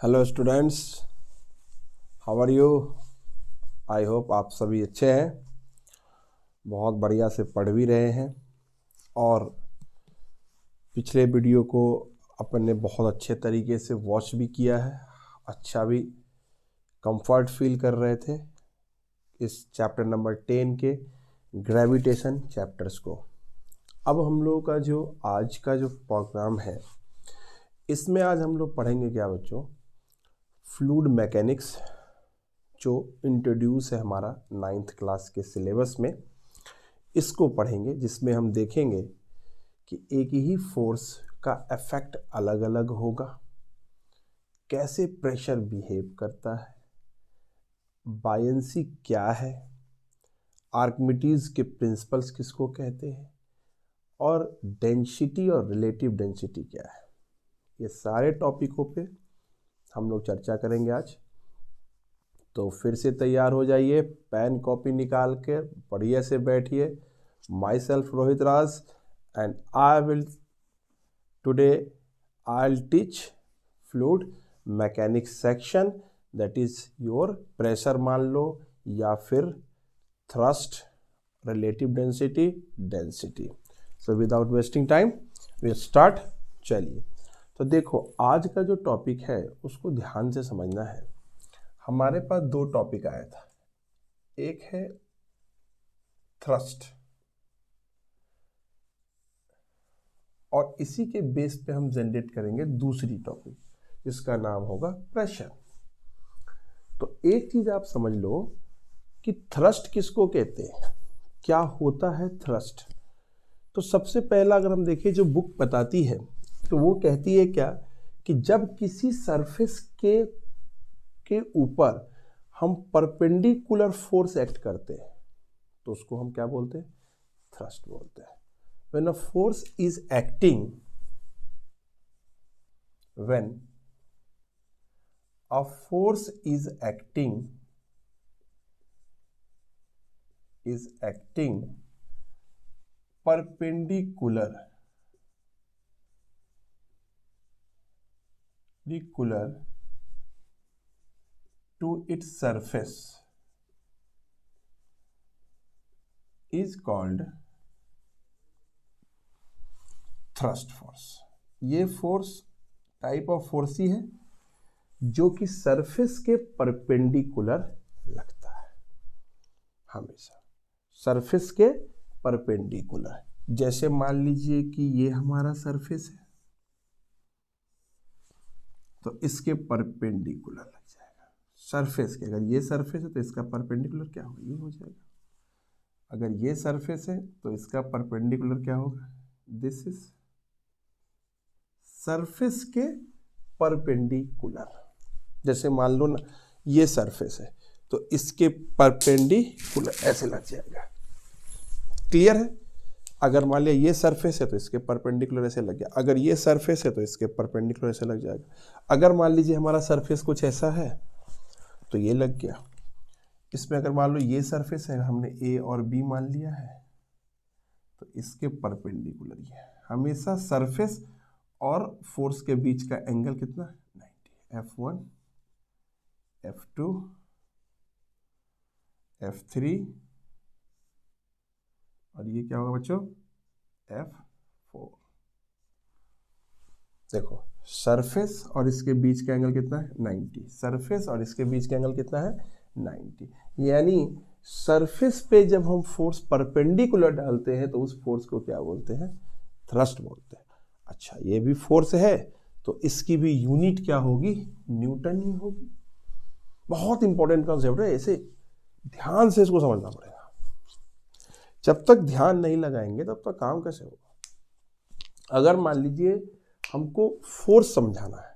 Hello students, how are you. I hope आप सभी अच्छे हैं, बहुत बढ़िया से पढ़ भी रहे हैं और पिछले वीडियो को अपन ने बहुत अच्छे तरीके से वॉच भी किया है, अच्छा भी कंफर्ट फील कर रहे थे इस चैप्टर नंबर 10 के ग्रेविटेशन चैप्टर्स को। अब हम लोगों का जो आज का जो प्रोग्राम है, इसमें आज हम लोग पढ़ेंगे क्या बच्चों, फ्लूइड मैकेनिक्स, जो इंट्रोड्यूस है हमारा 9th क्लास के सिलेबस में, इसको पढ़ेंगे, जिसमें हम देखेंगे कि एक ही फोर्स का इफेक्ट अलग अलग होगा, कैसे प्रेशर बिहेव करता है, बायंसी क्या है, आर्किमिडीज के प्रिंसिपल्स किसको कहते हैं, और डेंसिटी और रिलेटिव डेंसिटी क्या है। ये सारे टॉपिकों पे हम लोग चर्चा करेंगे आज। तो फिर से तैयार हो जाइए, पेन कॉपी निकाल के बढ़िया से बैठिए। Myself Rohit Raj and I will today I'll teach fluid mechanics section, that is your pressure मान लो या फिर thrust, relative density, density. So without wasting time we start. चलिए, तो देखो आज का जो टॉपिक है उसको ध्यान से समझना है। हमारे पास दो टॉपिक आया था, एक है थ्रस्ट और इसी के बेस पे हम जनरेट करेंगे दूसरी टॉपिक, जिसका नाम होगा प्रेशर। तो एक चीज आप समझ लो कि थ्रस्ट किसको कहते हैं, क्या होता है थ्रस्ट। तो सबसे पहला अगर हम देखें, जो बुक बताती है तो वो कहती है क्या, कि जब किसी सरफेस के ऊपर हम परपेंडिकुलर फोर्स एक्ट करते हैं तो उसको हम क्या बोलते हैं, थ्रस्ट बोलते हैं। when a force is acting when a force is acting perpendicular to its surface is called thrust force. ये फोर्स टाइप ऑफ फोर्स ही है जो कि सरफेस के परपेंडिकुलर लगता है, हमेशा सरफेस के परपेंडिकुलर। जैसे मान लीजिए कि ये हमारा सरफेस है तो इसके परपेंडिकुलर लग जाएगा सरफेस के। अगर ये सरफेस है तो इसका परपेंडिकुलर क्या होगा, ये हो जाएगा। अगर ये सरफेस है तो इसका परपेंडिकुलर क्या होगा, दिस इज सरफेस के परपेंडिकुलर। जैसे मान लो ना ये सरफेस है तो इसके परपेंडिकुलर ऐसे लग जाएगा, क्लियर है। अगर मान लिया ये सरफेस है तो इसके परपेंडिकुलर ऐसे लग गया, अगर ये सरफेस है तो इसके परपेंडिकुलर ऐसे लग जाएगा। अगर मान लीजिए हमारा सरफेस कुछ ऐसा है तो ये लग गया। इसमें अगर मान लो ये सरफेस है, हमने ए और बी मान लिया है तो इसके परपेंडिकुलर ये है। हमेशा सरफेस और फोर्स के बीच का एंगल कितना है, 90। F1, F2, F3 और ये क्या होगा बच्चों, F4। देखो सरफेस और इसके बीच का एंगल कितना है, 90। सरफेस और इसके बीच का एंगल कितना है, 90। यानी सरफेस पे जब हम फोर्स परपेंडिकुलर डालते हैं तो उस फोर्स को क्या बोलते हैं, थ्रस्ट बोलते हैं। अच्छा, ये भी फोर्स है तो इसकी भी यूनिट क्या होगी, न्यूटन ही होगी। बहुत इंपॉर्टेंट कॉन्सेप्ट है, ऐसे ध्यान से इसको समझना पड़ेगा। जब तक ध्यान नहीं लगाएंगे तब तक काम कैसे होगा। अगर मान लीजिए हमको फोर्स समझाना है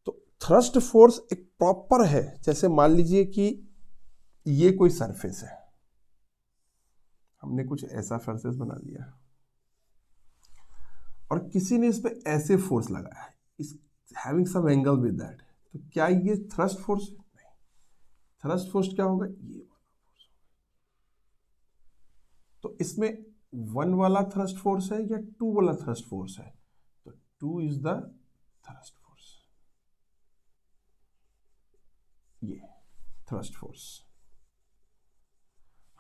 तो थ्रस्ट फोर्स एक प्रॉपर है। जैसे मान लीजिए कि ये कोई सरफेस है, हमने कुछ ऐसा सरफेस बना लिया और किसी ने इस पे ऐसे फोर्स लगाया है, इस having some angle with that, तो क्या ये थ्रस्ट फोर्स है, नहीं। थ्रस्ट फोर्स क्या होगा, ये वाला फोर्स। तो इसमें 1 वाला थ्रस्ट फोर्स है या 2 वाला थ्रस्ट फोर्स है, तो 2 is the thrust force. Thrust force,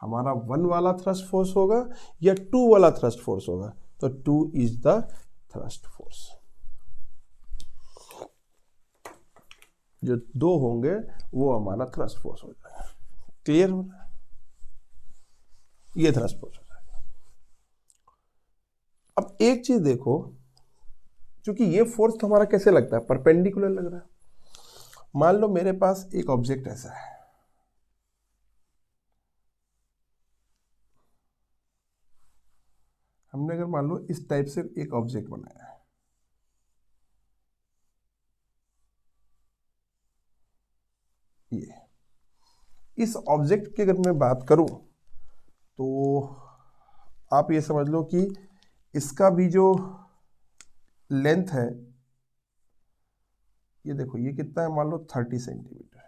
हमारा 1 वाला थ्रस्ट फोर्स होगा या 2 वाला थ्रस्ट फोर्स होगा, तो 2 इज द थ्रस्ट फोर्स। जो 2 होंगे वो हमारा थ्रस्ट फोर्स हो जाएगा। क्लियर हो रहा है? ये थ्रस्ट फोर्स हो जाएगा। अब एक चीज देखो, क्योंकि ये फोर्स तो हमारा कैसे लगता है, परपेंडिकुलर लग रहा है। मान लो मेरे पास एक ऑब्जेक्ट ऐसा है, हमने अगर मान लो इस टाइप से एक ऑब्जेक्ट बनाया है, ये इस ऑब्जेक्ट की अगर मैं बात करूं तो आप ये समझ लो कि इसका भी जो लेंथ है, ये देखो ये कितना है, मान लो 30 सेंटीमीटर,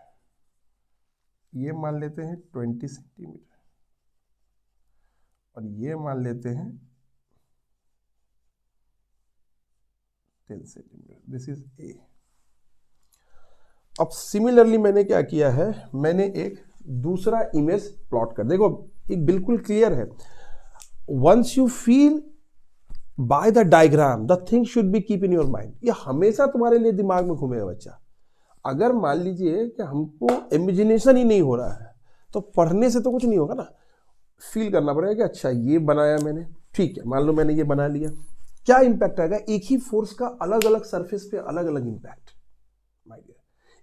ये मान लेते हैं 20 सेंटीमीटर, और ये मान लेते हैं 10 सेंटीमीटर। This is a. अब सिमिलरली मैंने क्या किया है, मैंने एक दूसरा इमेज प्लॉट कर, देखो एक बिल्कुल क्लियर है। Once you feel by the diagram the thing should be keep in your mind. ये हमेशा तुम्हारे लिए दिमाग में घूमेगा बच्चा। अगर मान लीजिए कि हमको इमेजिनेशन ही नहीं हो रहा है तो पढ़ने से तो कुछ नहीं होगा ना, फील करना पड़ेगा कि अच्छा ये बनाया मैंने, ठीक है, मान लो मैंने ये बना लिया, क्या इंपैक्ट आएगा, एक ही फोर्स का अलग अलग सरफेस पे अलग अलग इंपैक्ट। माय डियर,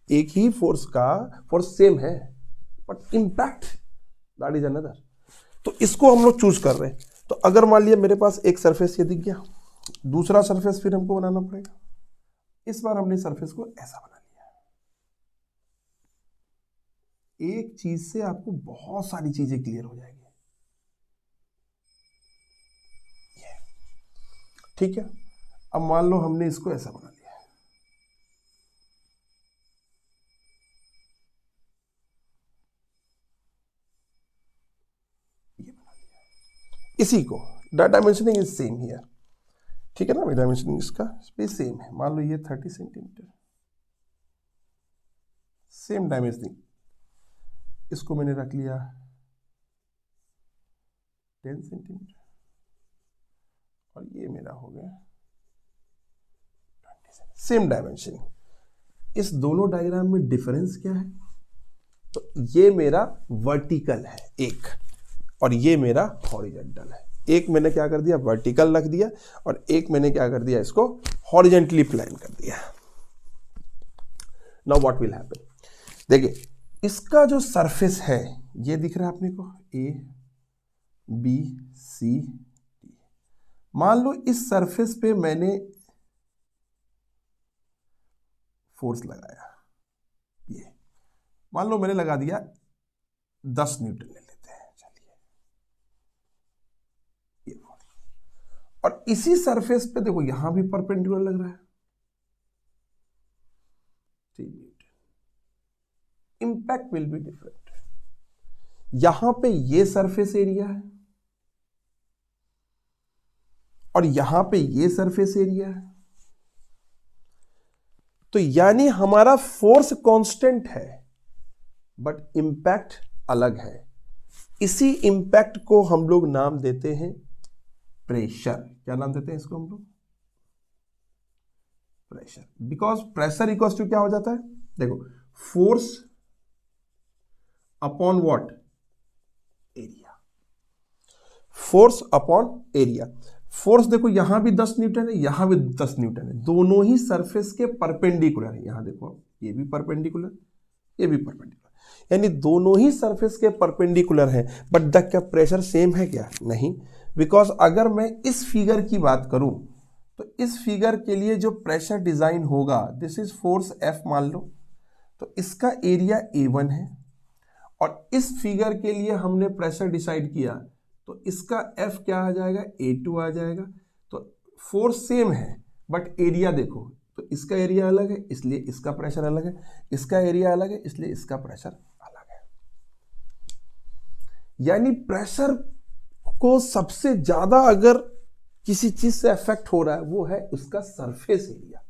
एक ही फोर्स का फोर्स सेम है but impact that is another. तो इसको हम लोग चूज कर रहे हैं। तो अगर मान लिया मेरे पास एक सरफेस ये दिख गया, दूसरा सरफेस फिर हमको बनाना पड़ेगा। इस बार हमने सरफेस को ऐसा बना लिया। एक चीज से आपको बहुत सारी चीजें क्लियर हो जाएगी। ठीक है, अब मान लो हमने इसको ऐसा बना लिया, ये बना लिया। इसी को डायमेंशनिंग इज सेम हियर, ठीक है ना, डायमेंशनिंग इसका भी सेम है। मान लो ये 30 सेंटीमीटर, सेम डायमेंशनिंग, इसको मैंने रख लिया 10 सेंटीमीटर, और ये मेरा हो गया 20 सेंटीमीटर, सेम डायमेंशनिंग। इस दोनों डायग्राम में डिफरेंस क्या है, तो ये मेरा वर्टिकल है एक, और ये मेरा हॉरिजॉन्टल है। एक मैंने क्या कर दिया, वर्टिकल रख दिया, और एक मैंने क्या कर दिया, इसको हॉरिजॉन्टली प्लान कर दिया। नाउ व्हाट विल हैपन, देखिए इसका जो सरफेस है ये दिख रहा है अपने को, ए बी सी डी। मान लो इस सरफेस पे मैंने फोर्स लगाया, ये मान लो मैंने लगा दिया 10 न्यूटन ले लेते हैं, चलिए ये फोर्स। और इसी सरफेस पे देखो यहां भी परपेंडिकुलर लग रहा है 3 Newton. Impact will be different. यहां पे ये सरफेस एरिया है और यहां पे ये सरफेस एरिया है, तो यानी हमारा फोर्स कांस्टेंट है बट इंपैक्ट अलग है। इसी इंपैक्ट को हम लोग नाम देते हैं प्रेशर। क्या नाम देते हैं इसको हम लोग, pressure. Because pressure equals to क्या हो जाता है, देखो force upon what, area. Force upon area. Force देखो यहां भी 10 न्यूटन है, यहां भी 10 न्यूटन है, दोनों ही सरफेस के परपेंडिकुलर है। यहां देखो ये भी परपेंडिकुलर, ये भी परपेंडिकुलर, यानी दोनों ही सरफेस के परपेंडिकुलर है। बट द प्रेशर सेम है क्या, नहीं। बिकॉज अगर मैं इस फिगर की बात करूं तो इस फिगर के लिए जो प्रेशर डिजाइन होगा, दिस इज फोर्स F मान लो, तो इसका एरिया A1 है, और इस फिगर के लिए हमने प्रेशर डिसाइड किया तो इसका F क्या आ जाएगा, A2 आ जाएगा। तो फोर्स सेम है बट एरिया देखो, तो इसका एरिया अलग है इसलिए इसका प्रेशर अलग है, इसका एरिया अलग है इसलिए इसका प्रेशर अलग है। यानी प्रेशर को सबसे ज्यादा अगर किसी चीज से अफेक्ट हो रहा है वो है उसका सरफेस एरिया।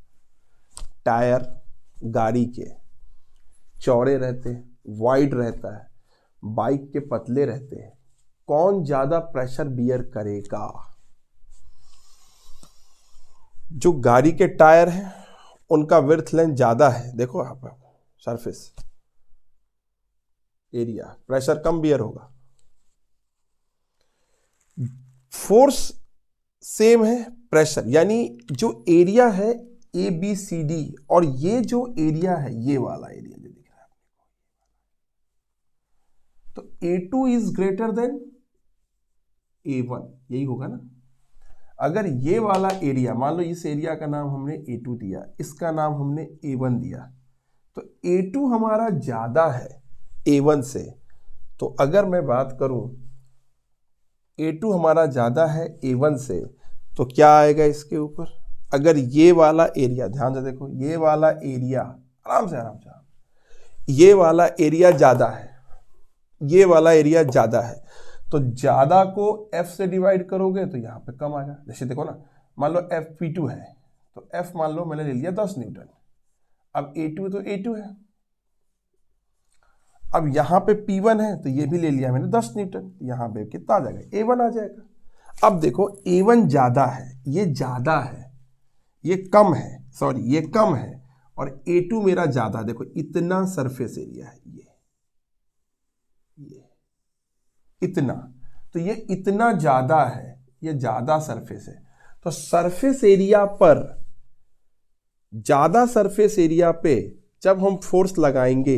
टायर गाड़ी के चौड़े रहते हैं वाइड रहता है, बाइक के पतले रहते हैं। कौन ज्यादा प्रेशर बियर करेगा? जो गाड़ी के टायर हैं उनका विड्थ लेंथ ज्यादा है, देखो यहां पर सरफेस एरिया, प्रेशर कम बियर होगा। फोर्स सेम है, प्रेशर यानी जो एरिया है ए बी सी डी, और ये जो एरिया है ये वाला एरिया जो दिख रहा है, तो A2 is greater than A1, यही होगा ना। अगर ये वाला एरिया, मान लो इस एरिया का नाम हमने A2 दिया, इसका नाम हमने A1 दिया, तो A2 हमारा ज्यादा है A1 से। तो अगर मैं बात करूं A2 हमारा ज्यादा है A1 से, तो क्या आएगा इसके ऊपर? अगर ये वाला एरिया, ध्यान से देखो, ये वाला एरिया, आराम से ये वाला एरिया ज्यादा है, ये वाला एरिया ज्यादा है, तो ज्यादा को F से डिवाइड करोगे तो यहां पे कम आएगा। जैसे देखो ना, मान लो FP2 है, तो F मान लो मैंने ले लिया 10 न्यूटन, अब A2 तो A2 है, अब यहां पे P1 है तो ये भी ले लिया मैंने 10 न्यूटन, यहां पे कितना आ जाएगा? A1 आ जाएगा। अब देखो A1 ज्यादा है, ये ज्यादा है, ये कम है, सॉरी ये कम है, और A2 मेरा ज्यादा, देखो इतना सरफेस एरिया है, ये इतना, तो ये इतना ज्यादा है, ये ज्यादा सरफेस है। तो सरफेस एरिया पर, ज्यादा सरफेस एरिया पे जब हम फोर्स लगाएंगे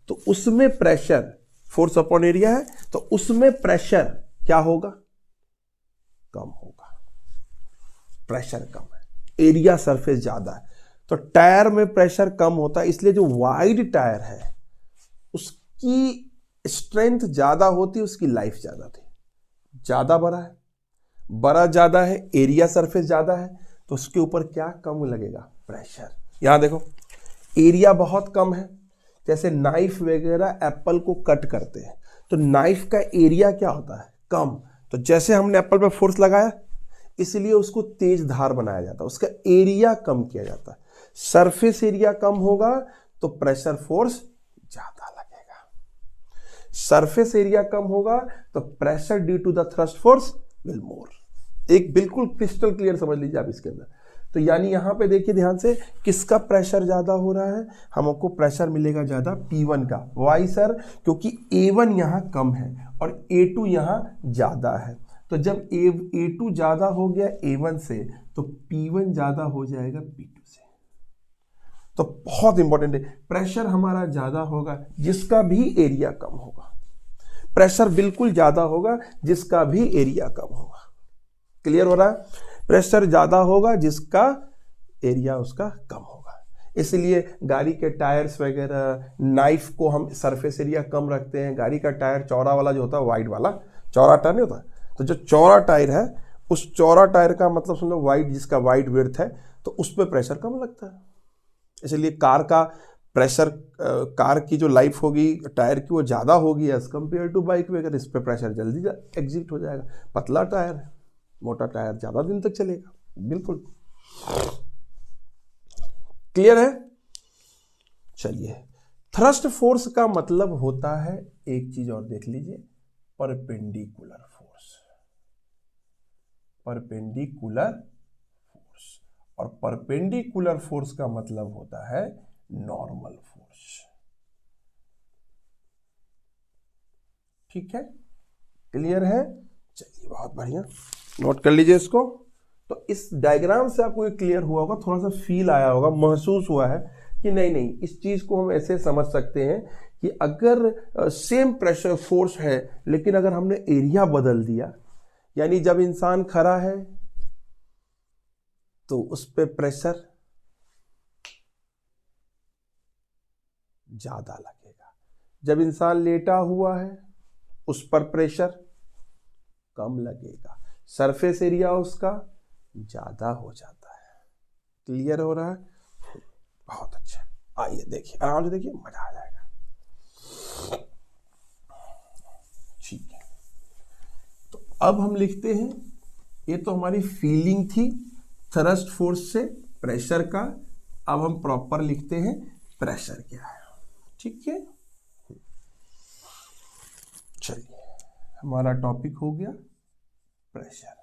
तो उसमें प्रेशर, फोर्स अपॉन एरिया है, तो उसमें प्रेशर क्या होगा? कम होगा। प्रेशर कम है, एरिया सरफेस ज्यादा है, तो टायर में प्रेशर कम होता है। इसलिए जो वाइड टायर है उसकी स्ट्रेंथ ज्यादा होती है, उसकी लाइफ ज्यादा थी। ज्यादा बड़ा है, बड़ा ज्यादा है, एरिया सरफेस ज्यादा है, तो उसके ऊपर क्या कम लगेगा? प्रेशर। यहां देखो एरिया बहुत कम है, जैसे नाइफ वगैरह एप्पल को कट करते हैं, तो नाइफ का एरिया क्या होता है? कम। तो जैसे हमने एप्पल पे फोर्स लगाया, इसलिए उसको तेज धार बनाया जाता है, उसका एरिया कम किया जाता है। सरफेस एरिया कम होगा तो प्रेशर फोर्स ज्यादा लगेगा, सरफेस एरिया कम होगा तो pressure due to the thrust force will more. एक बिल्कुल क्रिस्टल क्लियर समझ लीजिए आप इसके अंदर। तो यानी यहां पे देखिए ध्यान से, किसका प्रेशर ज्यादा हो रहा है? हमको प्रेशर मिलेगा ज्यादा P1 का। Why sir? क्योंकि A1 यहां कम है और A2 यहां ज्यादा है। तो जब A2 ज्यादा हो गया A1 से, तो P1 ज्यादा हो जाएगा P2 से। तो बहुत इंपॉर्टेंट है, प्रेशर हमारा ज्यादा होगा जिसका भी एरिया कम होगा, प्रेशर बिल्कुल ज्यादा होगा जिसका भी एरिया कम होगा। क्लियर हो रहा है? प्रेशर ज्यादा होगा जिसका एरिया उसका कम होगा। इसलिए गाड़ी के टायर्स वगैरह, नाइफ को हम सरफेस एरिया कम रखते हैं। गाड़ी का टायर चौड़ा वाला जो होता है, वाइड वाला, चौड़ा टायर नहीं होता, तो जो चौड़ा टायर है, उस चौड़ा टायर का मतलब समझो वाइड, जिसका वाइड विड्थ है, तो उस पर प्रेशर कम लगता है। इसलिए कार का प्रेशर, कार की जो लाइफ होगी टायर की, वो ज़्यादा होगी एज कम्पेयर टू बाइक वगैरह। इस पर प्रेशर जल्दी एग्जिट हो जाएगा। पतला टायर है, मोटा टायर ज़्यादा दिन तक चलेगा। बिल्कुल क्लियर है? चलिए, थ्रस्ट फोर्स का मतलब होता है, एक चीज और देख लीजिए, परपेंडिकुलर फोर्स। परपेंडिकुलर फोर्स, और परपेंडिकुलर फोर्स का मतलब होता है नॉर्मल फोर्स। ठीक है, क्लियर है? चलिए, बहुत बढ़िया, नोट कर लीजिए इसको। तो इस डायग्राम से आपको ये क्लियर हुआ होगा, थोड़ा सा फील आया होगा, महसूस हुआ है कि नहीं नहीं, इस चीज को हम ऐसे समझ सकते हैं कि अगर सेम प्रेशर फोर्स है, लेकिन अगर हमने एरिया बदल दिया, यानी जब इंसान खड़ा है तो उस पे प्रेशर ज्यादा लगेगा, जब इंसान लेटा हुआ है उस पर प्रेशर कम लगेगा, सरफेस एरिया उसका ज्यादा हो जाता है। क्लियर हो रहा है? बहुत अच्छा। आइए देखिए, आराम से देखिए, मजा आ जाएगा। ठीक है, तो अब हम लिखते हैं, ये तो हमारी फीलिंग थी थ्रस्ट फोर्स से प्रेशर का। अब हम प्रॉपर लिखते हैं प्रेशर क्या है। ठीक है, चलिए, हमारा टॉपिक हो गया प्रेशर।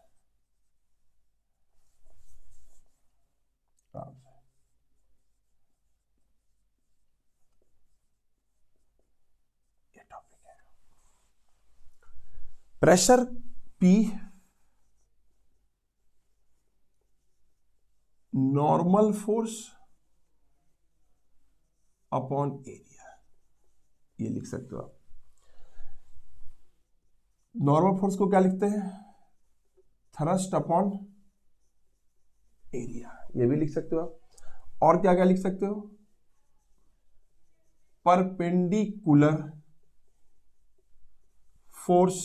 ये टॉपिक है pressure P normal force upon area, ये लिख सकते हो आप। नॉर्मल फोर्स को क्या लिखते हैं? थ्रस्ट अपॉन एरिया, ये भी लिख सकते हो आप। और क्या क्या लिख सकते हो? Perpendicular force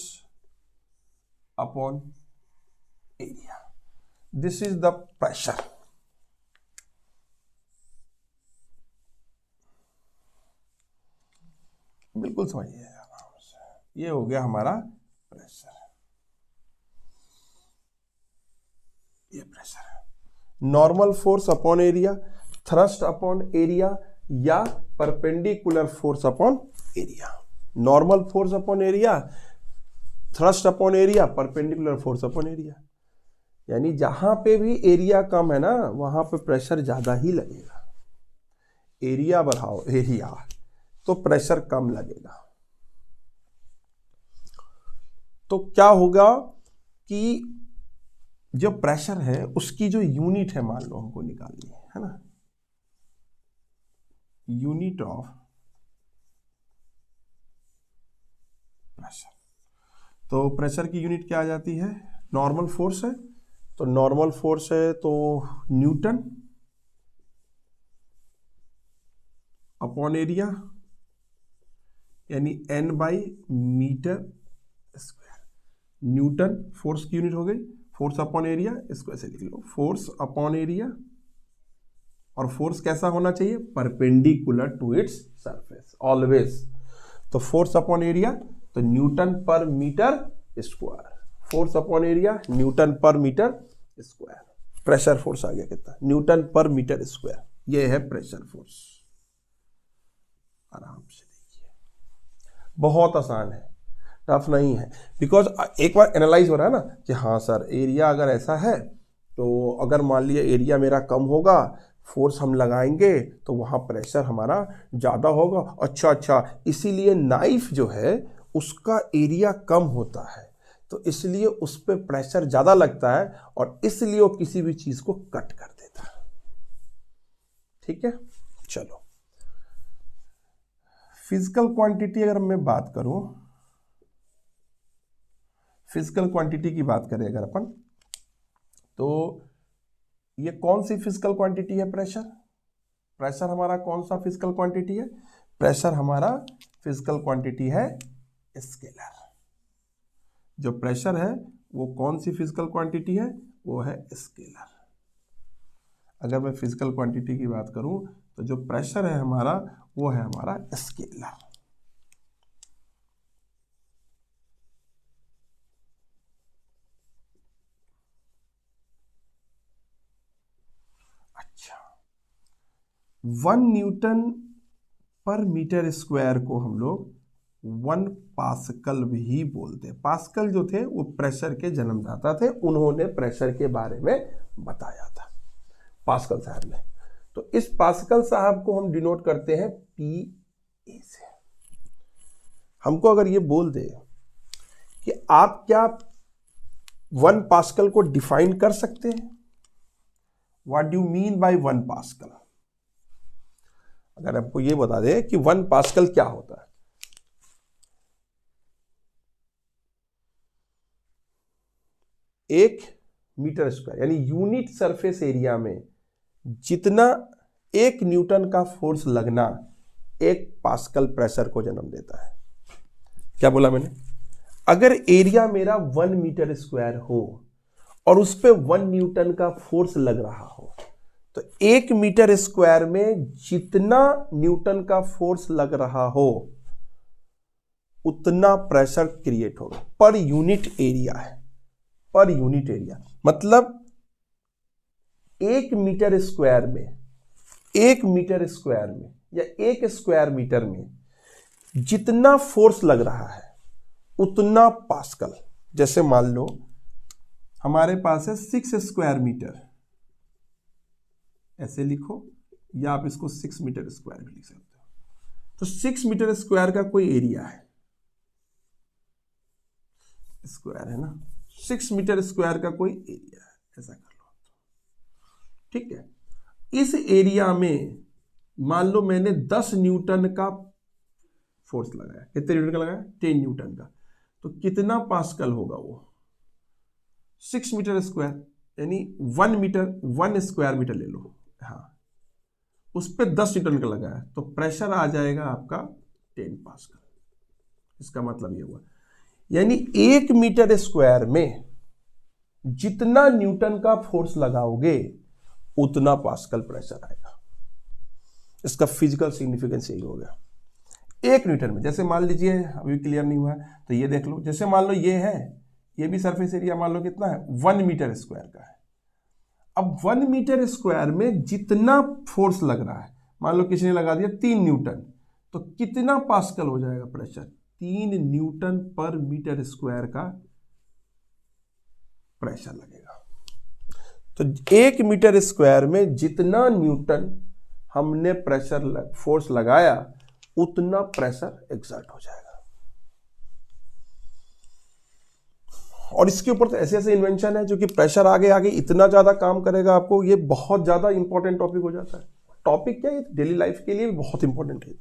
upon area, this is the pressure. बिल्कुल समझिए, ये हो गया हमारा प्रेशर। ये प्रेशर है normal force upon area, thrust upon area या perpendicular force upon area. Normal force upon area, thrust upon area, perpendicular force upon area. यानी जहां पे भी एरिया कम है ना, वहां पे प्रेशर ज्यादा ही लगेगा। एरिया बढ़ाओ एरिया, तो प्रेशर कम लगेगा। तो क्या होगा कि जो प्रेशर है उसकी जो यूनिट है, मान लो हमको निकालनी है ना, यूनिट ऑफ प्रेशर। तो प्रेशर की यूनिट क्या आ जाती है? नॉर्मल फोर्स है, तो नॉर्मल फोर्स है तो न्यूटन अपॉन एरिया, यानी N by metre square. Newton force की यूनिट हो गई, फोर्स अपॉन एरिया, इसको ऐसे लिख लो, फोर्स अपॉन एरिया। और फोर्स कैसा होना चाहिए? Perpendicular to its surface always. तो फोर्स अपॉन एरिया तो newton per metre square, force upon area newton per metre square. Pressure force आ गया कितना? Newton per metre square. ये है प्रेशर फोर्स। आराम से देखिए, बहुत आसान है, टफ नहीं है। बिकॉज एक बार एनालाइज हो रहा है ना कि हाँ सर एरिया अगर ऐसा है, तो अगर मान लिया एरिया मेरा कम होगा, फोर्स हम लगाएंगे तो वहाँ प्रेशर हमारा ज़्यादा होगा। अच्छा, इसीलिए नाइफ जो है उसका एरिया कम होता है, तो इसलिए उस पर प्रेशर ज़्यादा लगता है और इसलिए वो किसी भी चीज़ को कट कर देता है। ठीक है, चलो फिजिकल क्वांटिटी अगर मैं बात करूं, फिजिकल क्वांटिटी की बात करें अगर अपन, तो ये कौन सी फिजिकल क्वांटिटी है? प्रेशर। प्रेशर हमारा कौन सा फिजिकल क्वांटिटी है? प्रेशर हमारा फिजिकल क्वांटिटी है स्केलर। जो प्रेशर है वो कौन सी फिजिकल क्वांटिटी है? वो है स्केलर। अगर मैं फिजिकल क्वांटिटी की बात करूं तो जो प्रेशर है हमारा वो है हमारा स्केलर। अच्छा, 1 न्यूटन पर मीटर स्क्वायर को हम लोग 1 पास्कल भी बोलते हैं। पास्कल जो थे वो प्रेशर के जन्मदाता थे, उन्होंने प्रेशर के बारे में बताया था, पास्कल साहब ने। तो इस पास्कल साहब को हम डिनोट करते हैं PA से। हमको अगर ये बोल दे कि आप क्या 1 पास्कल को डिफाइन कर सकते हैं? What do you mean by 1 pascal? अगर आपको ये बता दे कि 1 पास्कल क्या होता है, 1 मीटर स्क्वायर यानी यूनिट सरफेस एरिया में जितना 1 न्यूटन का फोर्स लगना 1 पास्कल प्रेशर को जन्म देता है। क्या बोला मैंने? अगर एरिया मेरा 1 मीटर स्क्वायर हो और उस पे 1 न्यूटन का फोर्स लग रहा हो, तो 1 मीटर स्क्वायर में जितना न्यूटन का फोर्स लग रहा हो उतना प्रेशर क्रिएट होगा पर यूनिट एरिया है। पर यूनिट एरिया मतलब 1 मीटर स्क्वायर में, 1 मीटर स्क्वायर में या 1 स्क्वायर मीटर में जितना फोर्स लग रहा है उतना पास्कल। जैसे मान लो हमारे पास है 6 स्क्वायर मीटर, ऐसे लिखो, या आप इसको 6 मीटर स्क्वायर भी लिख सकते हो। तो 6 मीटर स्क्वायर का कोई एरिया है, स्क्वायर है ना, 6 मीटर स्क्वायर का कोई एरिया है, ऐसा कर लो, ठीक है। इस एरिया में मान लो मैंने 10 न्यूटन का फोर्स लगाया, कितने न्यूटन का लगाया, 10 न्यूटन का, तो कितना पास्कल होगा वो, 6 मीटर स्क्वायर, यानी 1 मीटर, 1 स्क्वायर मीटर ले लो, हाँ, उस पर 10 न्यूटन का लगाया, तो प्रेशर आ जाएगा आपका 10 पास्कल। इसका मतलब ये हुआ, यानी 1 मीटर स्क्वायर में जितना न्यूटन का फोर्स लगाओगे उतना पास्कल प्रेशर आएगा। इसका फिजिकल सिग्निफिकेंस यही हो गया, 1 न्यूटन में। जैसे मान लीजिए, अभी क्लियर नहीं हुआ है तो ये देख लो, जैसे मान लो ये है, ये भी सरफेस एरिया मान लो कितना है, 1 मीटर स्क्वायर का है। अब 1 मीटर स्क्वायर में जितना फोर्स लग रहा है, मान लो किसी ने लगा दिया 3 न्यूटन, तो कितना पास्कल हो जाएगा pressure, 3 Newton per metre square का प्रेशर लगेगा। तो 1 मीटर स्क्वायर में जितना न्यूटन हमने प्रेशर फोर्स लगाया उतना प्रेशर एक्सर्ट हो जाएगा। और इसके ऊपर तो ऐसे ऐसे इन्वेंशन है जो कि प्रेशर आगे आगे इतना ज्यादा काम करेगा आपको, ये बहुत ज्यादा इंपॉर्टेंट टॉपिक हो जाता है। टॉपिक क्या है, डेली लाइफ के लिए भी बहुत इंपॉर्टेंट है।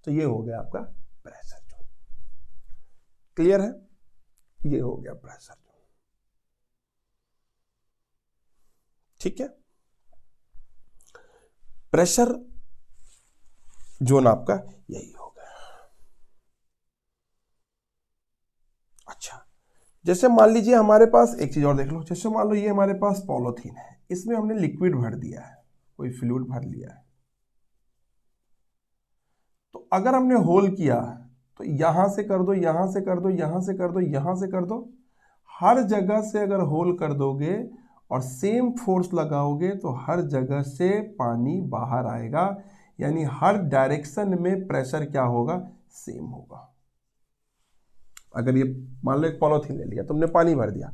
तो ये हो गया आपका प्रेशर जोन, क्लियर है, ये हो गया प्रेशर जोन, ठीक है। प्रेशर जोन आपका यही हो गया। अच्छा, जैसे मान लीजिए हमारे पास एक चीज और देख लो, जैसे मान लो ये हमारे पास पॉलीथीन है, इसमें हमने लिक्विड भर दिया है, कोई फ्लूइड भर लिया है। तो अगर हमने होल किया तो यहां से कर दो, यहां से कर दो, यहां से कर दो, यहां से कर दो, हर जगह से अगर होल कर दोगे और सेम फोर्स लगाओगे तो हर जगह से पानी बाहर आएगा, यानी हर डायरेक्शन में प्रेशर क्या होगा, सेम होगा। अगर ये मान लो एक पॉलीथीन ले लिया तुमने, पानी भर दिया,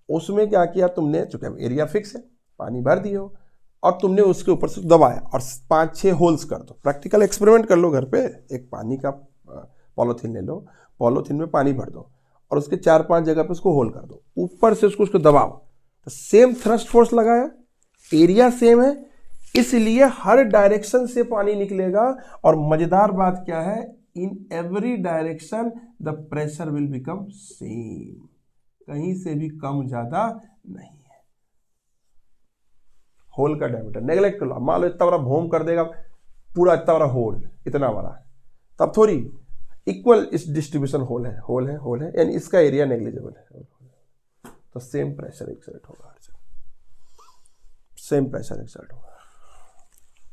उसमें क्या किया तुमने, चूंकि एरिया फिक्स है, पानी भर दिए हो और तुमने उसके ऊपर से दबाया और 5-6 होल्स कर दो। प्रैक्टिकल एक्सपेरिमेंट कर लो घर पे, एक पानी का पॉलीथीन ले लो, पॉलीथीन में पानी भर दो और उसके 4-5 जगह पे उसको होल कर दो, ऊपर से उसको दबाओ, तो सेम थ्रस्ट फोर्स लगाया, एरिया सेम है, इसलिए हर डायरेक्शन से पानी निकलेगा। और मजेदार बात क्या है, in every direction the pressure will become same, कहीं से भी कम ज्यादा नहीं है। होल का डायमीटर नेगलेक्ट कर लो, मान लो इतना बड़ा भोम कर देगा, पूरा इतना बड़ा होल, इतना बड़ा, तब थोड़ी इक्वल इस डिस्ट्रीब्यूशन होल है, होल है, होल है, यानी इसका एरिया नेग्लिजिबल है, तो सेम प्रेशर एक्सर्ट होगा, सेम प्रेशर एक्सर्ट होगा।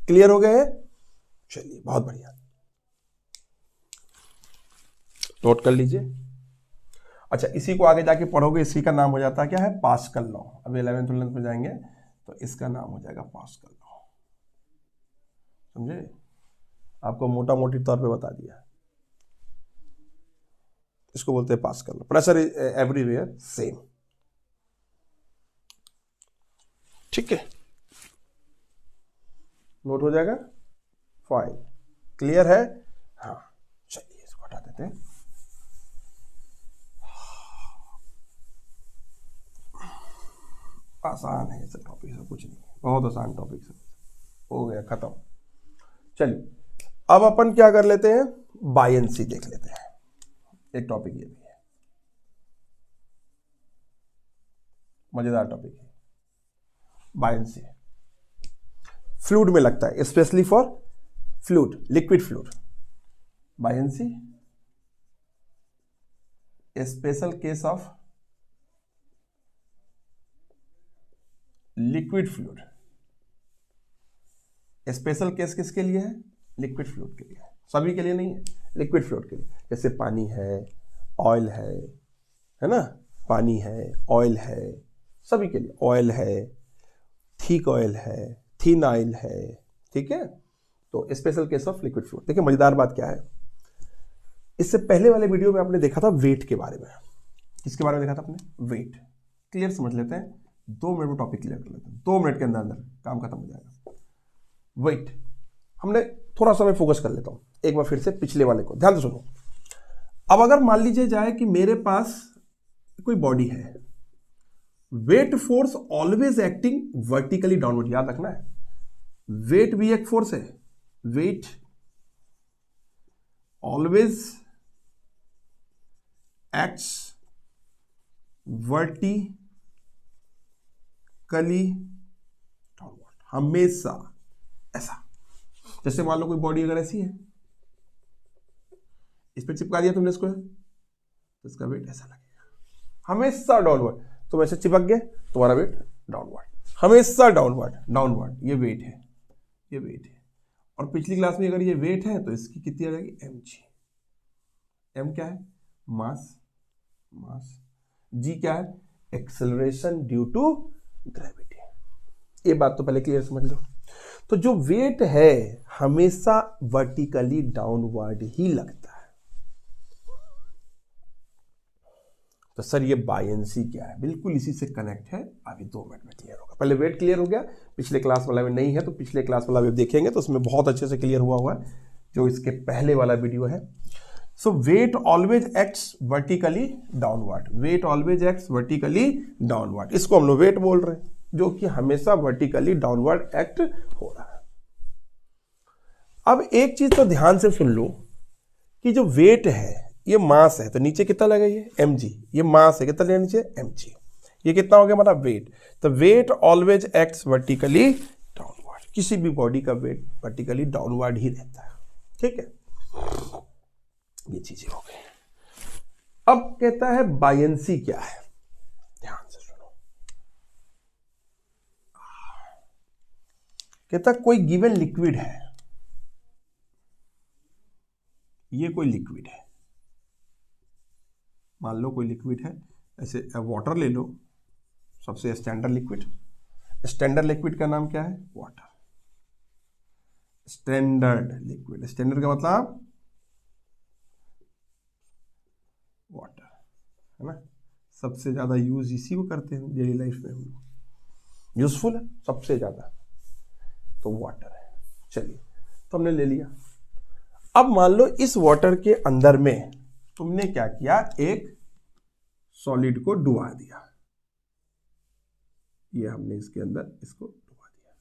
क्लियर हो गए? चलिए बहुत बढ़िया, नोट कर लीजिए। अच्छा, इसी को आगे जाके पढ़ोगे, इसी का नाम हो जाता है क्या है, पास्कल लॉ। अभी 11th 12th में जाएंगे तो इसका नाम हो जाएगा पास्कल लॉ, समझे? आपको मोटा मोटी तौर पे बता दिया, इसको बोलते हैं pascal law. Pressure everywhere same, ठीक है, नोट हो जाएगा, फाइन, क्लियर है? हाँ, चलिए इसको हटा देते हैं। आसान है ये सब टॉपिक, सब कुछ नहीं, बहुत आसान टॉपिक सब हो गया, खत्म। चलिए अब अपन क्या कर लेते हैं, बायंसी देख लेते हैं। एक टॉपिक ये भी है, मजेदार टॉपिक है, बायंसी। फ्लूइड में लगता है, specially for fluid, liquid fluid. Buoyancy A special case of liquid fluid. Special case किसके लिए है, लिक्विड फ्लूइड के लिए है, सभी के लिए नहीं है, लिक्विड फ्लूइड के लिए। जैसे पानी है, ऑयल है ना, पानी है, ऑयल है, सभी के लिए, ऑयल है, थिक ऑयल है, थिन ऑयल है, ठीक है। तो special case of liquid fluid. देखिए मजेदार बात क्या है, इससे पहले वाले वीडियो में आपने देखा था वेट के बारे में। किसके बारे में देखा था आपने? वेट। क्लियर समझ लेते हैं, 2 मिनट में टॉपिक क्लियर कर लेते हैं, 2 मिनट के अंदर अंदर काम खत्म हो जाएगा। वेट हमने थोड़ा सा मैं फोकस कर लेता हूं एक बार फिर से पिछले वाले को, ध्यान से सुनो। अब अगर मान लीजिए जाए कि मेरे पास कोई बॉडी है, weight force always acting vertically downward, याद रखना है, वेट भी एक फोर्स है, weight always acts vertically downward, हमेशा ऐसा। जैसे मान लो कोई बॉडी अगर ऐसी है, इस पे चिपका दिया तुमने इसको, तो इसका वेट ऐसा लगेगा, हमेशा डाउनवर्ड। तुम ऐसे चिपक गए, तुम्हारा वेट डाउनवर्ड, हमेशा डाउनवर्ड डाउनवर्ड, ये वेट है, ये वेट है। और पिछली क्लास में अगर ये वेट है तो इसकी कितनी आ जाएगी? mg। m क्या है? मास, मास। g क्या है? Acceleration due to gravity. ये बात तो पहले क्लियर समझ लो। तो जो वेट है हमेशा वर्टिकली डाउनवर्ड ही लगता है। तो सर ये बायंसी क्या है? बिल्कुल इसी से कनेक्ट है, अभी 2 मिनट में क्लियर होगा। पहले वेट क्लियर हो गया, पिछले क्लास वाला में नहीं है तो पिछले क्लास वाला भी देखेंगे तो उसमें बहुत अच्छे से क्लियर हुआ है, जो इसके पहले वाला वीडियो है। So weight always acts vertically downward, weight always acts vertically downward, इसको हम लोग वेट बोल रहे हैं, जो कि हमेशा वर्टिकली डाउनवर्ड एक्ट हो रहा है। अब एक चीज तो ध्यान से सुन लो कि जो वेट है ये मास है, तो नीचे कितना लगा? ये mg। ये मास है, कितना लगा नीचे? mg। ये कितना हो गया हमारा? वेट। तो weight always acts vertically downward, किसी भी बॉडी का वेट वर्टिकली डाउनवर्ड ही रहता है, ठीक है। ये चीजें हो गई। अब कहता है बायंसी क्या है, ध्यान से सुनो। कहता कोई गिवन लिक्विड है, ये कोई लिक्विड है, मान लो कोई लिक्विड है, ऐसे वाटर ले लो, सबसे स्टैंडर्ड लिक्विड। स्टैंडर्ड लिक्विड का नाम क्या है? वाटर। स्टैंडर्ड लिक्विड, स्टैंडर्ड का मतलब वाटर, है ना। सबसे ज्यादा यूज इसी को करते हैं डेली लाइफ में, हम लोग यूजफुल है सबसे ज्यादा, तो वाटर है। चलिए, तो हमने ले लिया। अब मान लो इस वाटर के अंदर में तुमने क्या किया? एक सॉलिड को डुबा दिया, ये हमने इसके अंदर इसको डुबा दिया।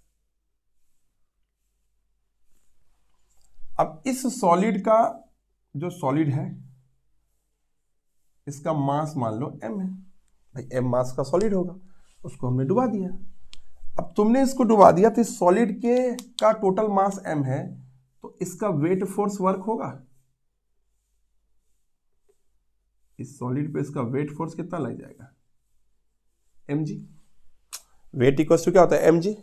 अब इस सॉलिड का जो सॉलिड है इसका मास मान लो m है, भाई m मास का सॉलिड होगा, उसको हमने डुबा दिया। अब तुमने इसको डुबा दिया तो इस सॉलिड के का टोटल मास m है, तो इसका वेट फोर्स वर्क होगा। इस सॉलिड पे इसका वेट फोर्स कितना लग जाएगा? mg। वेट इक्वल्स टू क्या होता है? mg।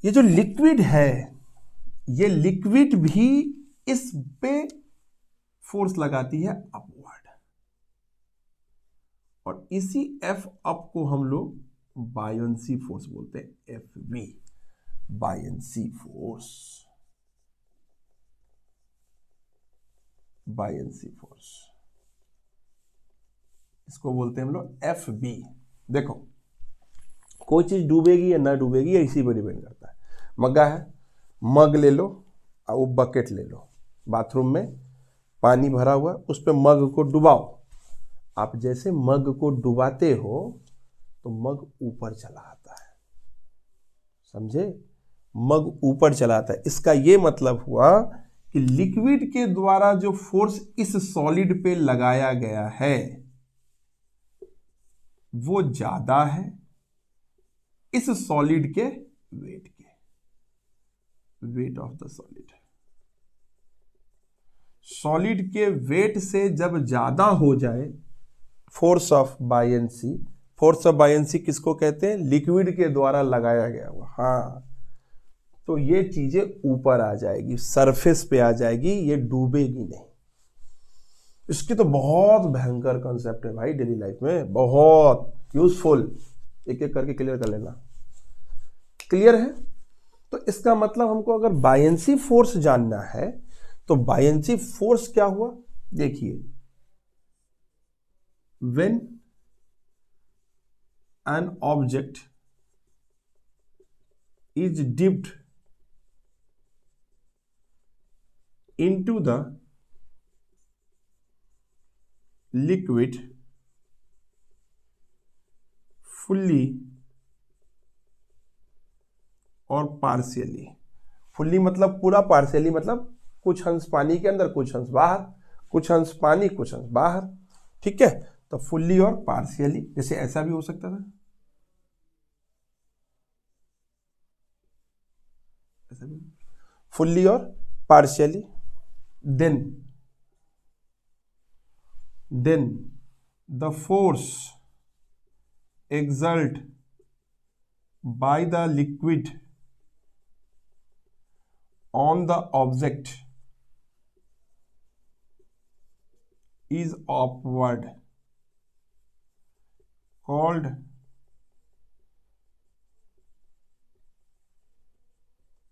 ये जो लिक्विड है, ये लिक्विड भी इस पे फोर्स लगाती है अपवर्ड, और इसी एफ अप को हम लोग बायंसी फोर्स बोलते हैं, F V, buoyancy force, buoyancy force, इसको बोलते हैं हम लोग एफ बी। देखो, कोई चीज डूबेगी या ना डूबेगी या इसी पर डिपेंड करता है। मग्गा है, मग ले लो और वो बकेट ले लो, बाथरूम में पानी भरा हुआ, उस पर मग को डुबाओ। आप जैसे मग को डुबाते हो तो मग ऊपर चला आता है, समझे? मग ऊपर चला आता है। इसका ये मतलब हुआ कि लिक्विड के द्वारा जो फोर्स इस सॉलिड पे लगाया गया है वो ज्यादा है इस सॉलिड के वेट के, wait of the solid. Solid के वेट से जब ज्यादा हो जाए force of buoyancy, force of buoyancy किसको कहते हैं? लिक्विड के द्वारा लगाया गया हुआ, हाँ, तो ये चीजें ऊपर आ जाएगी, सरफेस पे आ जाएगी, ये डूबेगी नहीं। इसकी तो बहुत भयंकर कॉन्सेप्ट है भाई, डेली लाइफ में बहुत यूजफुल, एक एक करके क्लियर कर लेना। क्लियर है? तो इसका मतलब हमको अगर बायंसी फोर्स जानना है तो बायंसी फोर्स क्या हुआ, देखिए, when an object is dipped into the liquid fully और पार्शियली, फुल्ली मतलब पूरा, पार्शियली मतलब कुछ अंश पानी के अंदर कुछ अंश बाहर, कुछ अंश पानी कुछ अंश बाहर, ठीक है। तो फुल्ली और पार्शियली, जैसे ऐसा भी हो सकता था, ऐसा भी, फुल्ली और partially, then the force exert by the liquid on the object is upward, called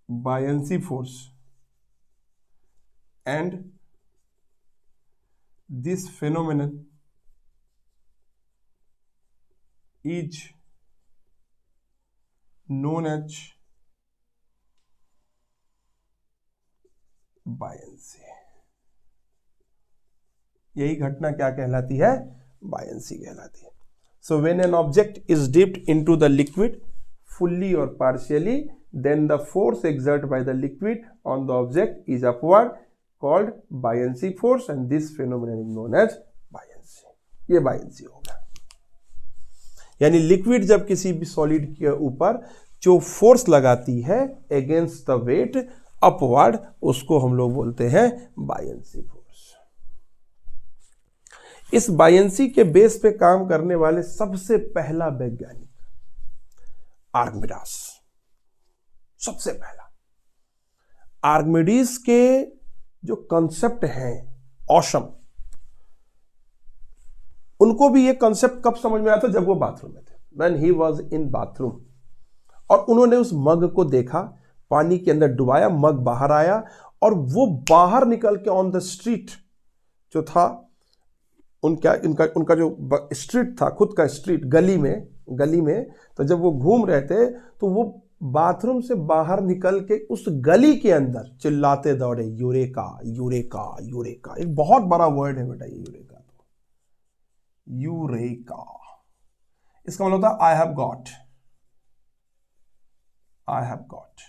buoyancy force, and this phenomenon is known as buoyancy। यही घटना क्या कहलाती है, buoyancy कहलाती है। So when an object is dipped into the liquid fully or partially, then the force exerted by the liquid on the object is upward, called buoyancy force, and this phenomenon is known as buoyancy। ये buoyancy होगा। यानी liquid जब किसी भी solid के ऊपर जो force लगाती है अगेंस्ट द वेट अपवर्ड, उसको हम लोग बोलते हैं बायंसी फोर्स। इस बायंसी के बेस पे काम करने वाले सबसे पहला वैज्ञानिक आर्किमिडीज, सबसे पहला। आर्किमिडीज के जो कॉन्सेप्ट हैं ऑसम, उनको भी ये कॉन्सेप्ट कब समझ में आया था, जब वो बाथरूम में थे, when he was in bathroom, और उन्होंने उस मग को देखा, पानी के अंदर डुबाया, मग बाहर आया, और वो बाहर निकल के ऑन द स्ट्रीट जो था उनका जो स्ट्रीट था, खुद का स्ट्रीट, गली में, तो जब वो घूम रहे थे तो वो बाथरूम से बाहर निकल के उस गली के अंदर चिल्लाते दौड़े, यूरेका यूरेका यूरेका। एक बहुत बड़ा वर्ड है बेटा ये यूरेका, यूरेका, इसका मतलब होता है आई हैव गॉट।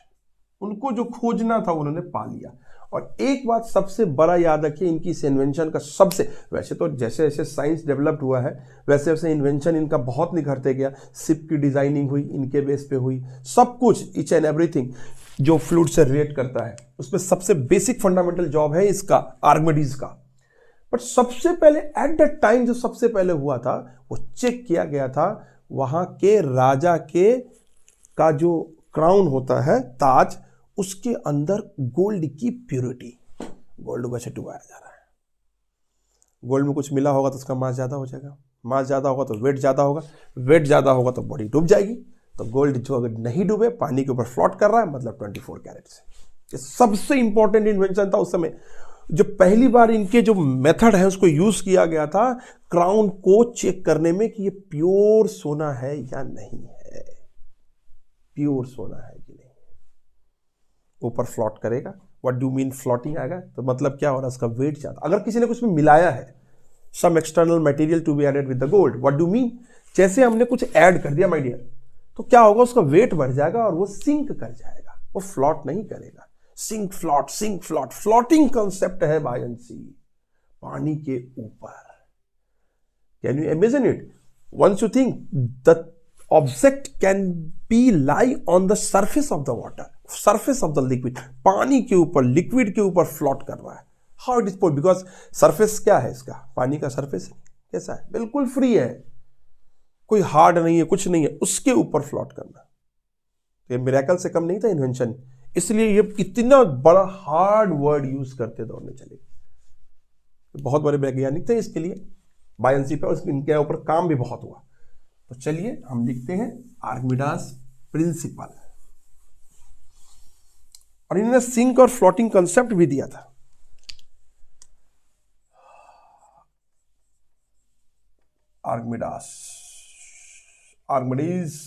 उनको जो खोजना था उन्होंने पा लिया। और एक बात सबसे बड़ा याद रखिए, इनकी इस इन्वेंशन का सबसे, वैसे तो जैसे जैसे साइंस डेवलप्ड हुआ है वैसे वैसे इन्वेंशन इनका बहुत निखरते गया। शिप की डिजाइनिंग हुई इनके बेस पे हुई, सब कुछ, ईच एंड एवरीथिंग जो फ्लूइड से रिलेट करता है, उसमें सबसे बेसिक फंडामेंटल जॉब है इसका, आर्किमिडीज का। बट सबसे पहले एट द टाइम जो सबसे पहले हुआ था, वो चेक किया गया था वहां के राजा के का जो क्राउन होता है, ताज, उसके अंदर गोल्ड की प्योरिटी, गोल्ड को ऐसे डुबाया जा रहा है। गोल्ड में कुछ मिला होगा तो उसका मास ज्यादा हो जाएगा, मास ज्यादा होगा तो वेट ज्यादा होगा, वेट ज्यादा होगा तो बॉडी डूब जाएगी। तो गोल्ड जो अगर नहीं डूबे, पानी के ऊपर फ्लोट कर रहा है, मतलब 24 कैरेट से। ये सबसे इंपॉर्टेंट इन्वेंशन था उस समय। जो पहली बार इनके जो मेथड है उसको यूज किया गया था क्राउन को चेक करने में कि ये प्योर सोना है या नहीं है, प्योर सोना है कि नहीं। ऊपर फ्लोट करेगा, व्हाट डू मीन फ्लोटिंग आएगा, तो मतलब क्या हो रहा है, उसका वेट ज्यादा। अगर किसी ने कुछ में मिलाया है, some external material to be added with the gold, what do mean, जैसे हमने कुछ ऐड कर दिया माय डियर, तो क्या होगा, उसका वेट बढ़ जाएगा और वो सिंक कर जाएगा, वो फ्लोट नहीं करेगा। सिंक फ्लोट, फ्लोटिंग कंसेप्ट है बायंसी, पानी के ऊपर। Can you imagine it? Once you think the object can be lie on the surface of the water, surface of the liquid, पानी के ऊपर, लिक्विड के ऊपर फ्लोट कर रहा है। How it is possible? Because surface क्या है इसका, पानी का सरफेस कैसा है, बिल्कुल फ्री है, कोई हार्ड नहीं है, कुछ नहीं है, उसके ऊपर फ्लोट करना। ये मिरेकल से कम नहीं था इन्वेंशन, इसलिए ये इतना बड़ा हार्ड वर्ड यूज करते दौड़ने चले। बहुत बड़े वैज्ञानिक थे इसके लिए, बायंसी पे, और इनके ऊपर काम भी बहुत हुआ। तो चलिए हम लिखते हैं आर्किमिडीज प्रिंसिपल, और इन्होंने सिंक और फ्लोटिंग कंसेप्ट भी दिया था। Archimedes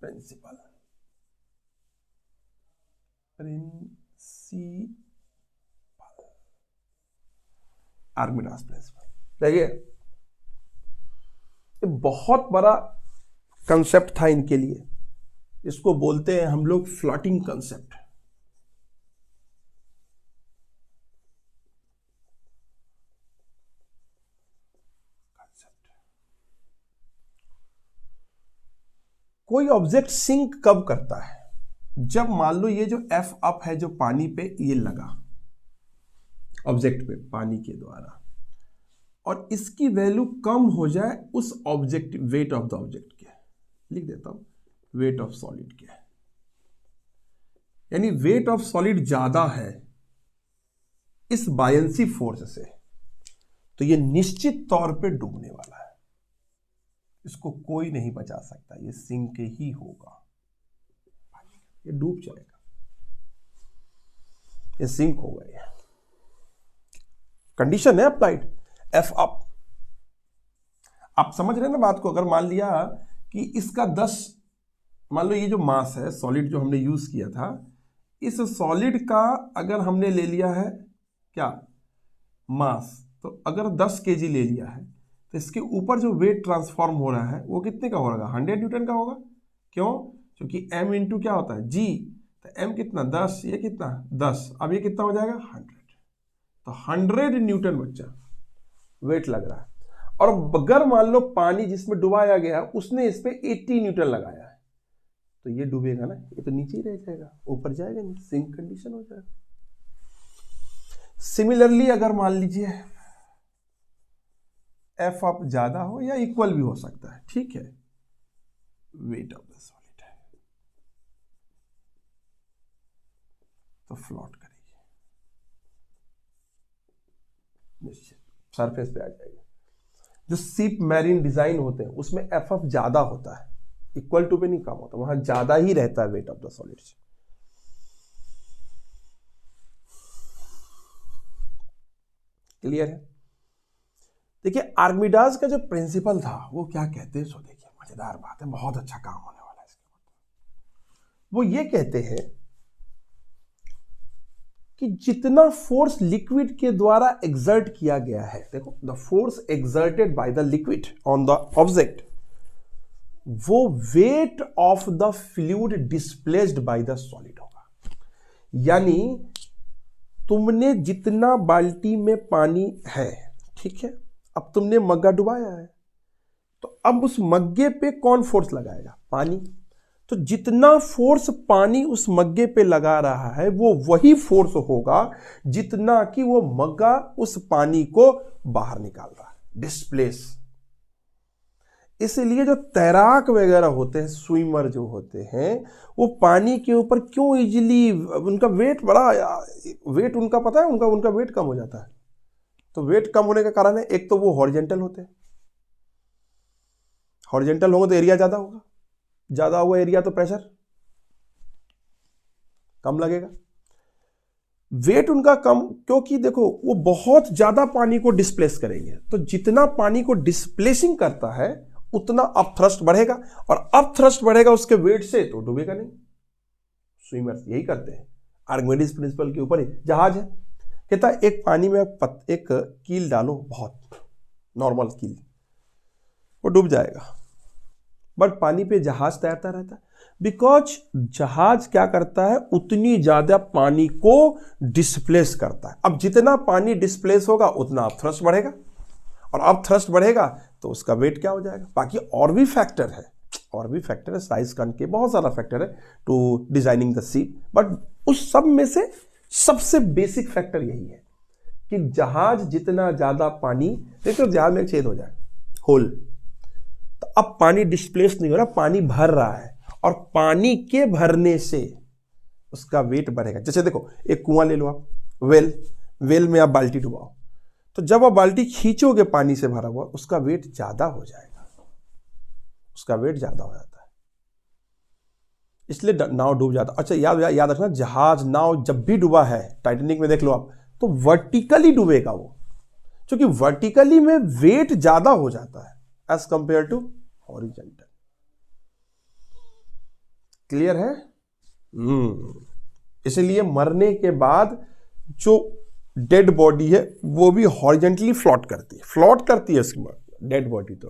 principal Archimedes principal. देखिए ये बहुत बड़ा कंसेप्ट था इनके लिए, इसको बोलते हैं हम लोग फ्लोटिंग कंसेप्ट। कोई ऑब्जेक्ट सिंक कब करता है? जब मान लो ये जो एफ अप है जो पानी पे ये लगा ऑब्जेक्ट पे पानी के द्वारा, और इसकी वैल्यू कम हो जाए उस object wait of the object के, लिख देता हूं वेट ऑफ सॉलिड के, यानी वेट ऑफ सॉलिड ज्यादा है इस बायंसी फोर्स से, तो ये निश्चित तौर पे डूबने वाला है, इसको कोई नहीं बचा सकता, ये सिंक ही होगा, ये डूब जाएगा, ये सिंक होगा। ये कंडीशन है अप्लाइड एफ अप। आप समझ रहे हैं ना बात को? अगर मान लिया कि इसका 10, मान लो ये जो मास है सॉलिड जो हमने यूज किया था, इस सॉलिड का अगर हमने ले लिया है क्या मास, तो अगर 10 kg ले लिया है तो इसके ऊपर जो वेट ट्रांसफॉर्म हो रहा है वो कितने का होगा? 100 न्यूटन का होगा। क्यों? क्योंकि m इंटू क्या होता है g, तो m कितना 10, ये कितना 10, अब ये कितना हो जाएगा 100, तो 100 न्यूटन बच्चा वेट लग रहा है। और अगर मान लो पानी जिसमें डुबाया गया उसने इस पे 80 न्यूटन लगाया है, तो ये डूबेगा ना, ये तो नीचे ही रह जाएगा, ऊपर जाएगा नहीं, सिंक कंडीशन हो जाएगा। सिमिलरली अगर मान लीजिए एफ अप ज्यादा हो या इक्वल भी हो सकता है, ठीक है, वेट ऑफ द सॉलिड है तो फ्लोट करेगी, निश्चित सरफेस पे आ जाएगी। जो शिप मैरीन डिजाइन होते हैं उसमें एफ अप ज्यादा होता है, इक्वल टू पे नहीं कम होता, वहां ज्यादा ही रहता है वेट ऑफ द सॉलिड से। क्लियर है? देखिए आर्किमिडीज का जो प्रिंसिपल था वो क्या कहते हैं, सो देखिए मजेदार बात है, बहुत अच्छा काम होने वाला है इसके बाद। वो ये कहते हैं कि जितना फोर्स लिक्विड के द्वारा एक्सर्ट किया गया है, देखो the force exerted by the liquid on the object, वो weight of the fluid displaced by the solid होगा। यानी तुमने जितना बाल्टी में पानी है, ठीक है, अब तुमने मग्गा डुबाया है, तो अब उस मग्गे पे कौन फोर्स लगाएगा? पानी। तो जितना फोर्स पानी उस मग्गे पे लगा रहा है वो वही फोर्स होगा जितना कि वो मग्गा उस पानी को बाहर निकाल रहा है, डिस्प्लेस। इसलिए जो तैराक वगैरह होते हैं, स्विमर जो होते हैं, वो पानी के ऊपर क्यों इजीली, उनका वेट बड़ा, वेट उनका पता है, उनका वेट कम हो जाता है। तो वेट कम होने का कारण है, एक तो वो हॉरिजेंटल होते हैं, हॉरिजेंटल होंगे तो एरिया ज्यादा होगा, ज्यादा हुआ एरिया तो प्रेशर कम लगेगा। वेट उनका कम, क्योंकि देखो वो बहुत ज्यादा पानी को डिस्प्लेस करेंगे, तो जितना पानी को डिस्प्लेसिंग करता है उतना अप थ्रस्ट बढ़ेगा, और अप थ्रस्ट बढ़ेगा उसके वेट से, तो डूबेगा नहीं। स्विमर्स यही करते हैं, आर्किमिडीज प्रिंसिपल के ऊपर ही। जहाज है, कहता है एक पानी में एक कील डालो, बहुत नॉर्मल कील, वो डूब जाएगा, बट पानी पे जहाज तैरता रहता है, बिकॉज जहाज क्या करता है, उतनी ज्यादा पानी को डिस्प्लेस करता है। अब जितना पानी डिस्प्लेस होगा उतना अप थ्रस्ट बढ़ेगा, और अप थ्रस्ट बढ़ेगा तो उसका वेट क्या हो जाएगा। बाकी और भी फैक्टर है, साइज कन के बहुत सारा फैक्टर है to designing the ship, but उस सब में से सबसे बेसिक फैक्टर यही है कि जहाज जितना ज्यादा पानी, देखो जहाज में एक छेद हो जाए, होल, तो अब पानी डिस्प्लेस नहीं हो रहा, पानी भर रहा है, और पानी के भरने से उसका वेट बढ़ेगा। जैसे देखो एक कुआं ले लो आप, वेल में आप बाल्टी डुबाओ, तो जब आप बाल्टी खींचोगे पानी से भरा हुआ, उसका वेट ज्यादा हो जाएगा, उसका वेट ज्यादा हो जाता है, इसलिए नाव डूब जाता। अच्छा याद रखना, जहाज नाव जब भी डूबा है, टाइटैनिक में देख लो आप, तो वर्टिकली डूबेगा वो, क्योंकि वर्टिकली में वेट ज्यादा हो जाता है, as compare to horizontal. Clear है? इसलिए मरने के बाद जो डेड बॉडी है वो भी हॉरिजेंटली फ्लोट करती है उसकी डेड बॉडी, तो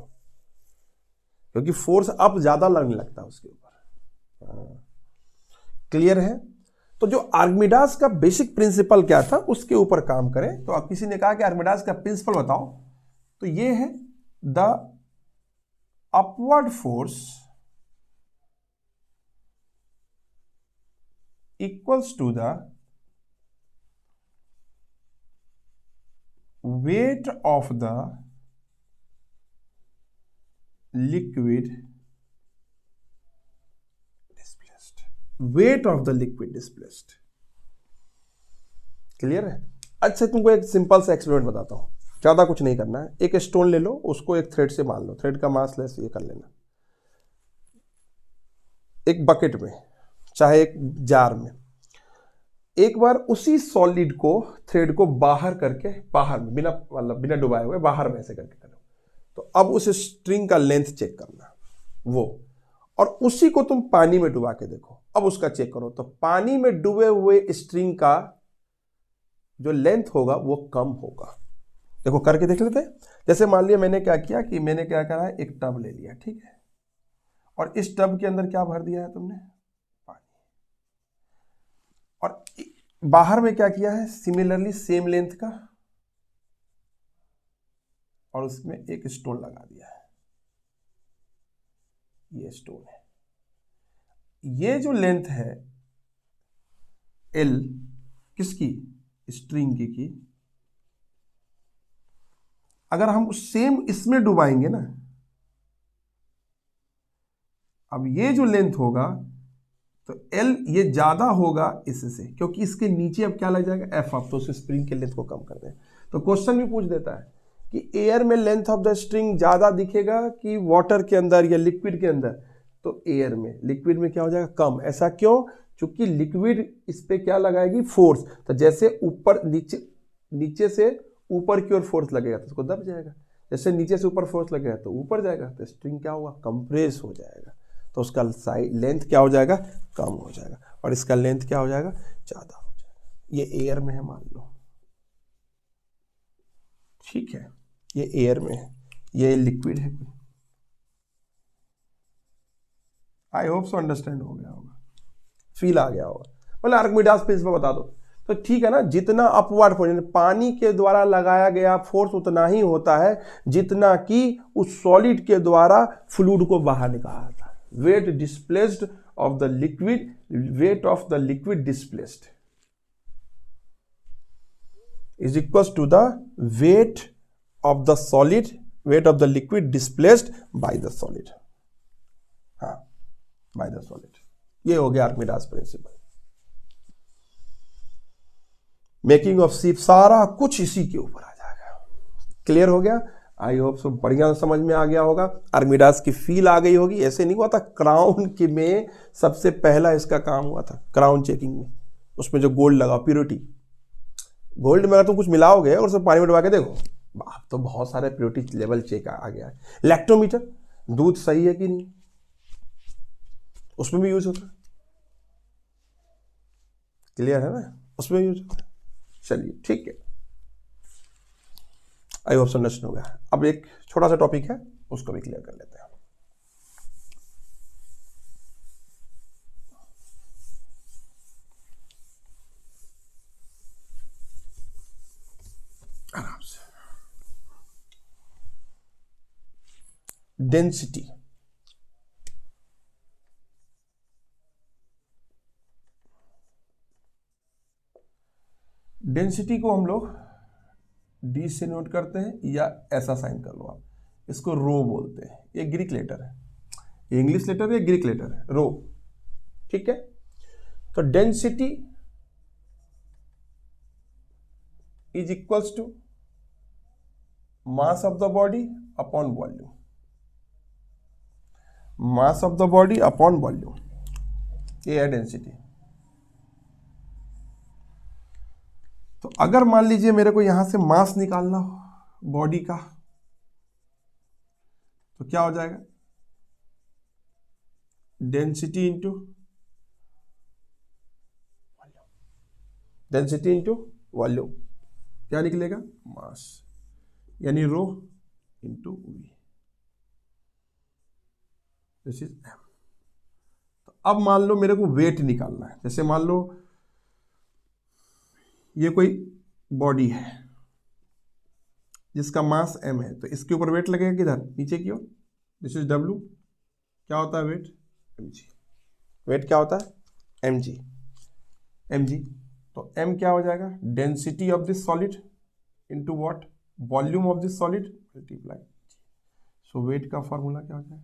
क्योंकि फोर्स अप ज्यादा लगने लगता है उसके ऊपर। क्लियर है? तो जो आर्किमिडीज का बेसिक प्रिंसिपल क्या था उसके ऊपर काम करें। तो अब किसी ने कहा कि आर्किमिडीज का प्रिंसिपल बताओ, तो ये है the upward force equals to the weight of the liquid displaced, weight of the liquid displaced। Clear है? अच्छा, तुमको एक सिंपल सा एक्सपेरिमेंट बताता हूं, ज्यादा कुछ नहीं करना है। एक स्टोन ले लो, उसको एक थ्रेड से मान लो, थ्रेड का मास लेस ये कर लेना, एक बकेट में चाहे एक जार में, एक बार उसी सॉलिड को, थ्रेड को बाहर करके, बाहर में बिना डुबाए हुए बाहर में ऐसे करके करो, तो अब उस स्ट्रिंग का लेंथ चेक करना वो, और उसी को तुम पानी में डुबा के देखो, अब उसका चेक करो, तो पानी में डूबे हुए स्ट्रिंग का जो लेंथ होगा वो कम होगा। देखो करके देख लेते हैं। जैसे मान लिया मैंने क्या किया कि मैंने क्या करा है, एक टब ले लिया, ठीक है, और इस टब के अंदर क्या भर दिया है तुमने, पानी, और बाहर में क्या किया है, सिमिलरली सेम लेंथ का, और उसमें एक स्टोन लगा दिया है, ये स्टोन है। ये जो लेंथ है एल, किसकी, स्ट्रिंग की, अगर हम सेम इसमें डुबाएंगे ना, अब ये जो लेंथ होगा तो एल ये ज्यादा होगा इससे, क्योंकि इसके नीचे अब क्या लग जाएगा, एफ ऑफ, तो उस स्प्रिंग के लेंथ को कम कर दें। तो क्वेश्चन भी पूछ देता है कि एयर में लेंथ ऑफ द स्ट्रिंग ज्यादा दिखेगा कि वाटर के अंदर या लिक्विड के अंदर, तो एयर में, लिक्विड में क्या हो जाएगा, कम। ऐसा क्यों? क्योंकि लिक्विड इस पे क्या लगाएगी, फोर्स, तो जैसे ऊपर नीचे से ऊपर की ओर फोर्स लगेगा तो उसको दब जाएगा, जैसे नीचे से ऊपर फोर्स लगेगा तो ऊपर जाएगा, तो स्ट्रिंग क्या होगा, कंप्रेस हो जाएगा, तो उसका लेंथ क्या हो जाएगा, कम हो जाएगा, और इसका लेंथ क्या हो जाएगा, ज्यादा हो जाएगा। ये एयर में है मान लो, ठीक है, ये एयर में है, ये लिक्विड है। आई होप सो अंडरस्टैंड हो गया होगा, फील आ गया होगा। मतलब आर्किमिडीज प्रिंसिपल बता दो तो ठीक है ना। जितना अपवर्ड फोर्स, पानी के द्वारा लगाया गया फोर्स उतना ही होता है जितना कि उस सॉलिड के द्वारा फ्लूइड को बाहर निकाला था। Weight displaced of the liquid, weight of the liquid displaced is equals to the weight of the solid, weight of the liquid displaced by the solid, हाँ, by the solid। ये हो गया Archimedes principal. Making of ship सारा कुछ इसी के ऊपर आ जाएगा। क्लियर हो गया? आई होप सो बढ़िया समझ में आ गया होगा, आर्किमिडीज की फील आ गई होगी। ऐसे नहीं हुआ था, क्राउन के में सबसे पहला इसका काम हुआ था, क्राउन चेकिंग में, उसमें जो गोल्ड लगा, प्योरिटी, गोल्ड में अगर तुम कुछ मिलाओगे और उसे पानी में डुबा के देखो, अब तो बहुत सारे प्योरिटी लेवल चेक आ गया है। लैक्टोमीटर, दूध सही है कि नहीं, उसमें भी यूज होता है। क्लियर है ना, उसमें यूज होता है। चलिए ठीक है, आई होप अंडरस्टैंड हो गया। अब एक छोटा सा टॉपिक है, उसको भी क्लियर कर लेते हैं। आराम से, डेंसिटी। डेंसिटी को हम लोग डी से नोट करते हैं या ऐसा साइन कर लो आप, इसको रो बोलते हैं। ये ग्रीक लेटर है, ये इंग्लिश लेटर है, ग्रीक लेटर है, रो, ठीक है। तो density is equals to mass of the body upon volume, mass of the body upon volume, ये है डेंसिटी। तो अगर मान लीजिए मेरे को यहां से मास निकालना हो बॉडी का, तो क्या हो जाएगा, डेंसिटी इंटू वॉल्यूम, क्या निकलेगा, मास, यानी rho into V, this is M. तो अब मान लो मेरे को वेट निकालना है, जैसे मान लो ये कोई बॉडी है जिसका मास m है, तो इसके ऊपर वेट लगेगा किधर, नीचे की ओर, दिस इज w, क्या होता है वेट, mg, वेट क्या होता है, mg, तो m क्या हो जाएगा, density of this solid into what, volume of this solid multiply, so weight का फॉर्मूला क्या हो जाएगा,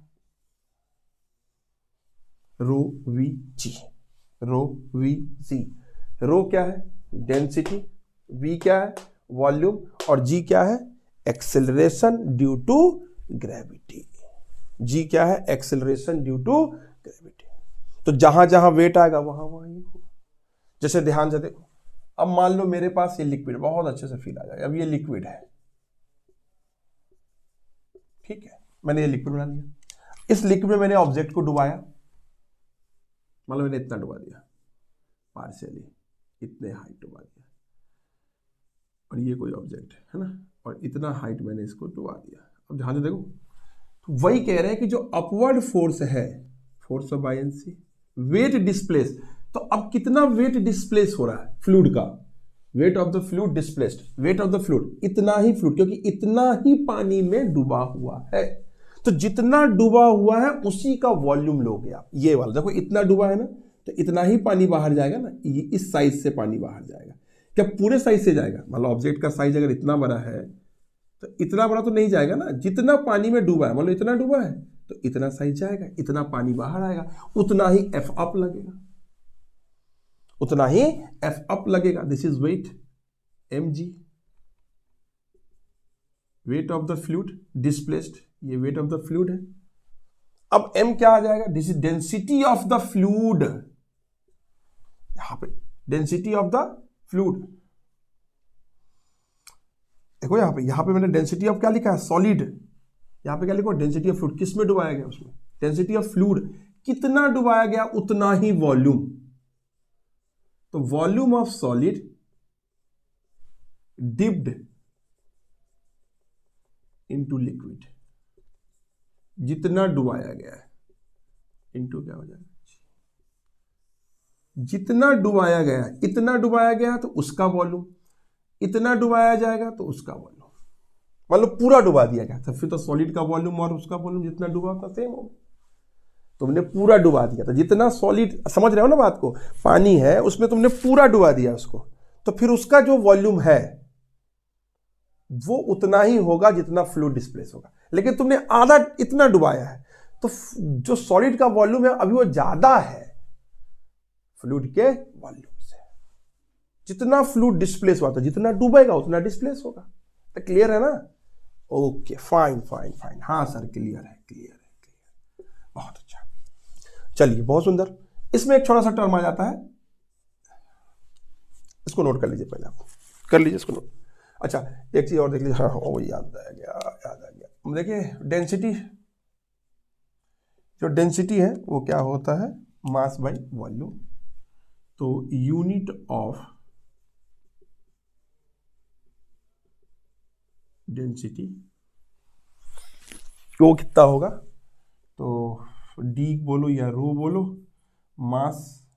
रो वी जी, रो वी जी, रो क्या है डेंसिटी, वी क्या है वॉल्यूम, और जी क्या है एक्सेलरेशन ड्यू टू ग्रेविटी, जी क्या है एक्सेलरेशन ड्यू टू ग्रेविटी। तो जहां जहां वेट आएगा वहां वहां ये होगा। जैसे ध्यान से देखो, अब मान लो मेरे पास ये लिक्विड, बहुत अच्छे से फील आ जाएगा, अब ये लिक्विड है, ठीक है, मैंने ये लिक्विड बना लिया, इस लिक्विड में मैंने ऑब्जेक्ट को डुबाया, मान लो मैंने इतना डुबा दिया पार्शियली, इतने हाइट डुबा दिया, और ये कोई ऑब्जेक्ट है ना, और इतना हाइट मैंने इसको डुबा दिया। अब ध्यान से देखो, तो वही कह रहे हैं कि जो अपवर्ड फोर्स है, force of buoyancy, weight displace, तो अब कितना वेट डिस्प्लेस हो रहा है फ्लूइड का, wait of the fluid displaced, wait of the fluid, इतना ही फ्लूइड, क्योंकि इतना ही पानी में डूबा हुआ है, तो जितना डूबा हुआ है उसी का वॉल्यूम लोगे आप, ये वाला देखो इतना डूबा है ना, तो इतना ही पानी बाहर जाएगा ना, ये इस साइज से पानी बाहर जाएगा, क्या पूरे साइज से जाएगा, मान लो ऑब्जेक्ट का साइज अगर इतना बड़ा है तो इतना बड़ा तो नहीं जाएगा ना, जितना पानी में डूबा है, मान लो इतना डूबा है तो इतना साइज जाएगा, इतना पानी बाहर आएगा, उतना ही एफ अप लगेगा, उतना ही एफ अप लगेगा, this is weight mg, weight of the fluid displaced, ये वेट ऑफ द फ्लूइड है। अब m क्या आ जाएगा, this is density of the fluid, यहां पे डेंसिटी ऑफ द फ्लूइड, देखो यहां पे मैंने डेंसिटी ऑफ क्या लिखा है सॉलिड, यहां पे क्या लिखो डेंसिटी ऑफ फ्लूइड, किस में डुबाया गया, उसमें डेंसिटी ऑफ फ्लूइड, कितना डुबाया गया उतना ही वॉल्यूम, तो volume of solid dipped into liquid, जितना डुबाया गया है इनटू क्या हो जाएगा, जितना डुबाया गया, इतना डुबाया गया तो उसका वॉल्यूम, इतना डुबाया जाएगा तो उसका वॉल्यूम, मतलब पूरा डुबा दिया गया तो फिर तो सॉलिड का वॉल्यूम और उसका वॉल्यूम जितना डुबा था सेम होगा, तुमने पूरा डुबा दिया था, जितना सॉलिड, समझ रहे हो ना बात को, पानी है उसमें तुमने पूरा डुबा दिया उसको, तो फिर उसका जो वॉल्यूम है वो उतना ही होगा जितना फ्लूइड डिस्प्लेस होगा, लेकिन तुमने आधा इतना डुबाया है तो जो सॉलिड का वॉल्यूम है अभी वो ज्यादा है फ्लूइड के वॉल्यूम से, जितना फ्लूइड डिस्प्लेस हुआ था, जितना डूबेगा उतना डिस्प्लेस होगा, तो क्लियर है ना, ओके फाइन फाइन फाइन, हाँ सर क्लियर है, क्लियर है, क्लियर, बहुत अच्छा, चलिए बहुत सुंदर। इसमें एक छोटा सा टर्म आ जाता है, इसको नोट कर लीजिए, पहले आप कर लीजिए इसको नोट। अच्छा एक चीज और देख लीजिए, हाँ वो याद आ गया, याद आ गया, देखिए डेंसिटी, जो डेंसिटी है वो क्या होता है मास बाय वॉल्यूम, तो यूनिट ऑफ डेंसिटी वो कितना होगा, तो डी बोलो या रो बोलो, mass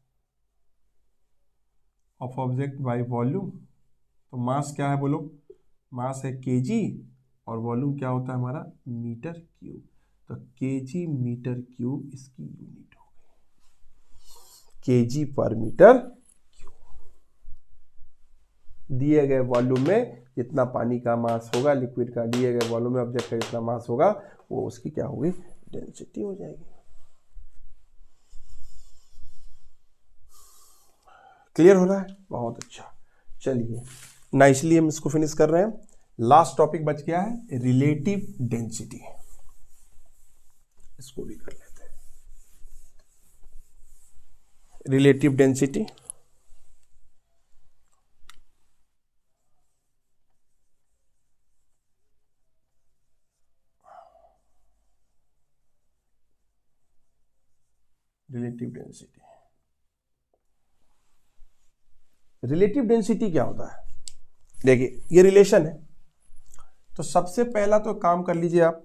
of object by volume, तो मास क्या है बोलो, मास है केजी, और वॉल्यूम क्या होता है हमारा मीटर क्यूब, तो केजी मीटर क्यूब इसकी यूनिट हो गई, केजी पर मीटर क्यूब, दिए गए वॉल्यूम में जितना पानी का मास होगा, लिक्विड का दिए गए वॉल्यूम में ऑब्जेक्ट का जितना मास होगा वो उसकी क्या होगी डेंसिटी हो जाएगी। क्लियर हो रहा है, बहुत अच्छा, चलिए नाइसली हम इसको फिनिश कर रहे हैं। लास्ट टॉपिक बच गया है रिलेटिव डेंसिटी, इसको भी कर लेते हैं, relative density, relative density. Relative density क्या होता है? देखिए ये रिलेशन है, तो सबसे पहला तो काम कर लीजिए आप,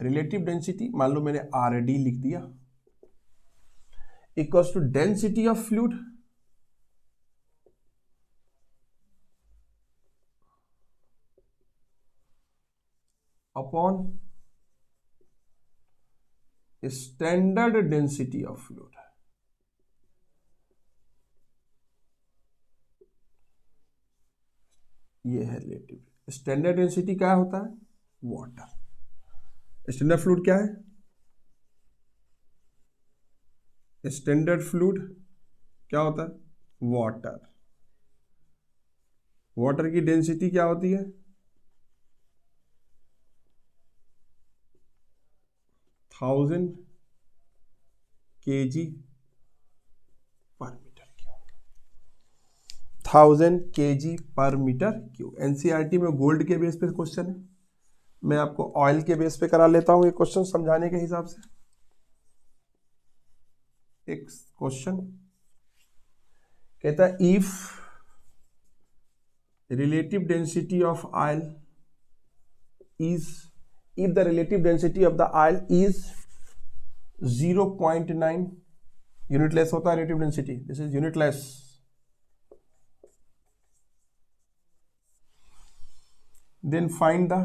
रिलेटिव डेंसिटी मान लो मैंने RD लिख दिया, equals to density of fluid upon standard density of fluid. ये है रिलेटिव। स्टैंडर्ड डेंसिटी क्या होता है? वाटर। स्टैंडर्ड फ्लूइड क्या है? स्टैंडर्ड फ्लूइड क्या होता है? वाटर। वाटर की डेंसिटी क्या होती है? 1000 kg पर मीटर क्यूब। 1000 kg पर मीटर क्यूब। एनसीईआरटी में गोल्ड के बेस पे क्वेश्चन है, मैं आपको ऑयल के बेस पे करा लेता हूं ये क्वेश्चन समझाने के हिसाब से। एक क्वेश्चन कहता है if relative density of oil is, if the relative density of the oil is 0.9, unitless होता है relative density, this is unitless, then find the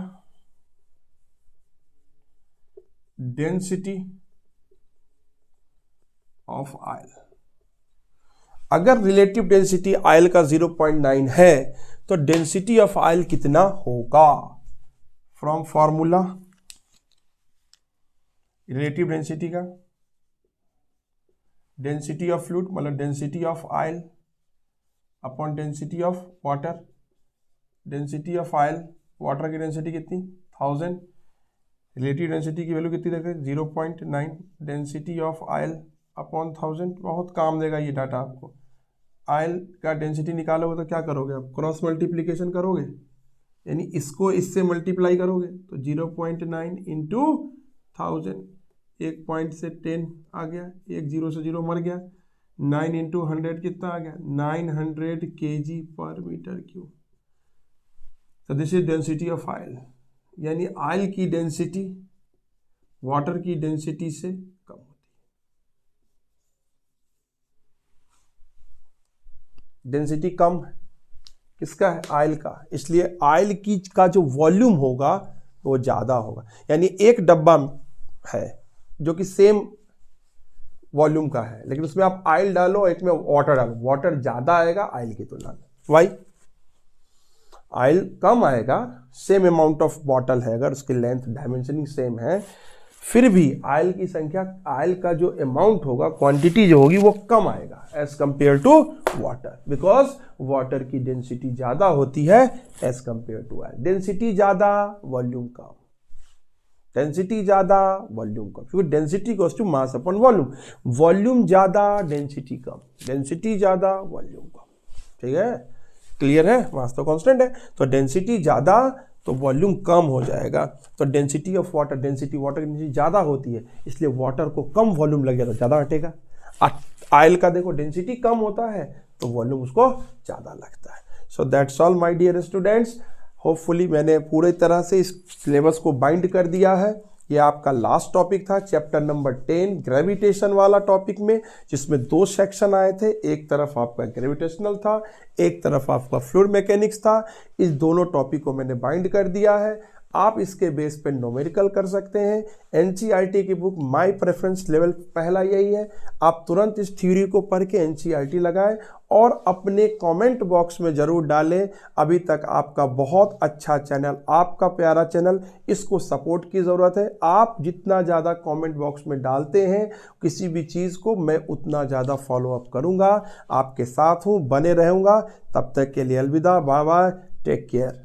density of oil। अगर रिलेटिव डेंसिटी ऑयल का 0.9 है तो डेंसिटी ऑफ ऑयल कितना होगा? From formula relative density का, density of fluid मतलब density of oil upon density of water. Density of oil, water की density कितनी? 1000, रिलेटिव डेंसिटी की वैल्यू कितनी देखें? 0.9, डेंसिटी ऑफ ऑयल अपॉन 1000। बहुत काम देगा ये डाटा आपको। ऑयल का डेंसिटी निकालोगे तो क्या करोगे आप? क्रॉस मल्टीप्लीकेशन करोगे, यानी इसको इससे मल्टीप्लाई करोगे तो 0.9 इंटू 1000, एक पॉइंट से 10 आ गया, एक जीरो से जीरो मर गया, 9 इंटू 100 कितना आ गया? 900 kg पर मीटर क्यूब। तो this is density of oil, यानी ऑयल की डेंसिटी वाटर की डेंसिटी से कम होती है। डेंसिटी कम है किसका है? ऑयल का, इसलिए ऑयल की का जो वॉल्यूम होगा वो ज्यादा होगा। यानी एक डब्बा है जो कि सेम वॉल्यूम का है, लेकिन उसमें आप ऑयल डालो, एक में वाटर डालो, वाटर ज्यादा आएगा ऑयल की तुलना में। वाई? ऑयल कम आएगा, सेम अमाउंट ऑफ बॉटल है, अगर उसकी लेंथ डायमेंशनिंग सेम है, फिर भी ऑयल की संख्या, ऑयल का जो अमाउंट होगा, क्वांटिटी जो होगी वो कम आएगा as compare to water, because water की डेंसिटी ज्यादा होती है as compare to oil. Density ज्यादा वॉल्यूम कम, डेंसिटी ज्यादा वॉल्यूम कम, क्योंकि density goes to mass upon volume. Volume ज्यादा डेंसिटी कम, डेंसिटी ज्यादा वॉल्यूम कम। ठीक है, क्लियर है? मास तो कांस्टेंट है, तो डेंसिटी ज्यादा तो वॉल्यूम कम हो जाएगा। तो density of water, density water की डेंसिटी ज्यादा होती है, इसलिए वाटर को कम वॉल्यूम लग जाता है, ज्यादा हटेगा। ऑयल का देखो डेंसिटी कम होता है तो वॉल्यूम उसको ज्यादा लगता है। So that's all my dear students. Hopefully मैंने पूरे तरह से इस सिलेबस को बाइंड कर दिया है। ये आपका लास्ट टॉपिक था, चैप्टर नंबर 10 ग्रेविटेशन वाला टॉपिक में, जिसमें 2 सेक्शन आए थे। एक तरफ आपका ग्रेविटेशनल था, एक तरफ आपका फ्लूइड मैकेनिक्स था। इस दोनों टॉपिक को मैंने बाइंड कर दिया है। आप इसके बेस पे न्यूमेरिकल कर सकते हैं। एनसीईआरटी की बुक माय प्रेफरेंस लेवल पहला यही है, आप तुरंत इस थ्योरी को पढ़ के एनसीईआरटी लगाएं और अपने कमेंट बॉक्स में जरूर डालें। अभी तक आपका बहुत अच्छा चैनल, आपका प्यारा चैनल, इसको सपोर्ट की ज़रूरत है। आप जितना ज़्यादा कमेंट बॉक्स में डालते हैं किसी भी चीज़ को, मैं उतना ज़्यादा फॉलोअप करूँगा, आपके साथ हूँ, बने रहूँगा। तब तक के लिए अलविदा, बाय बाय, टेक केयर।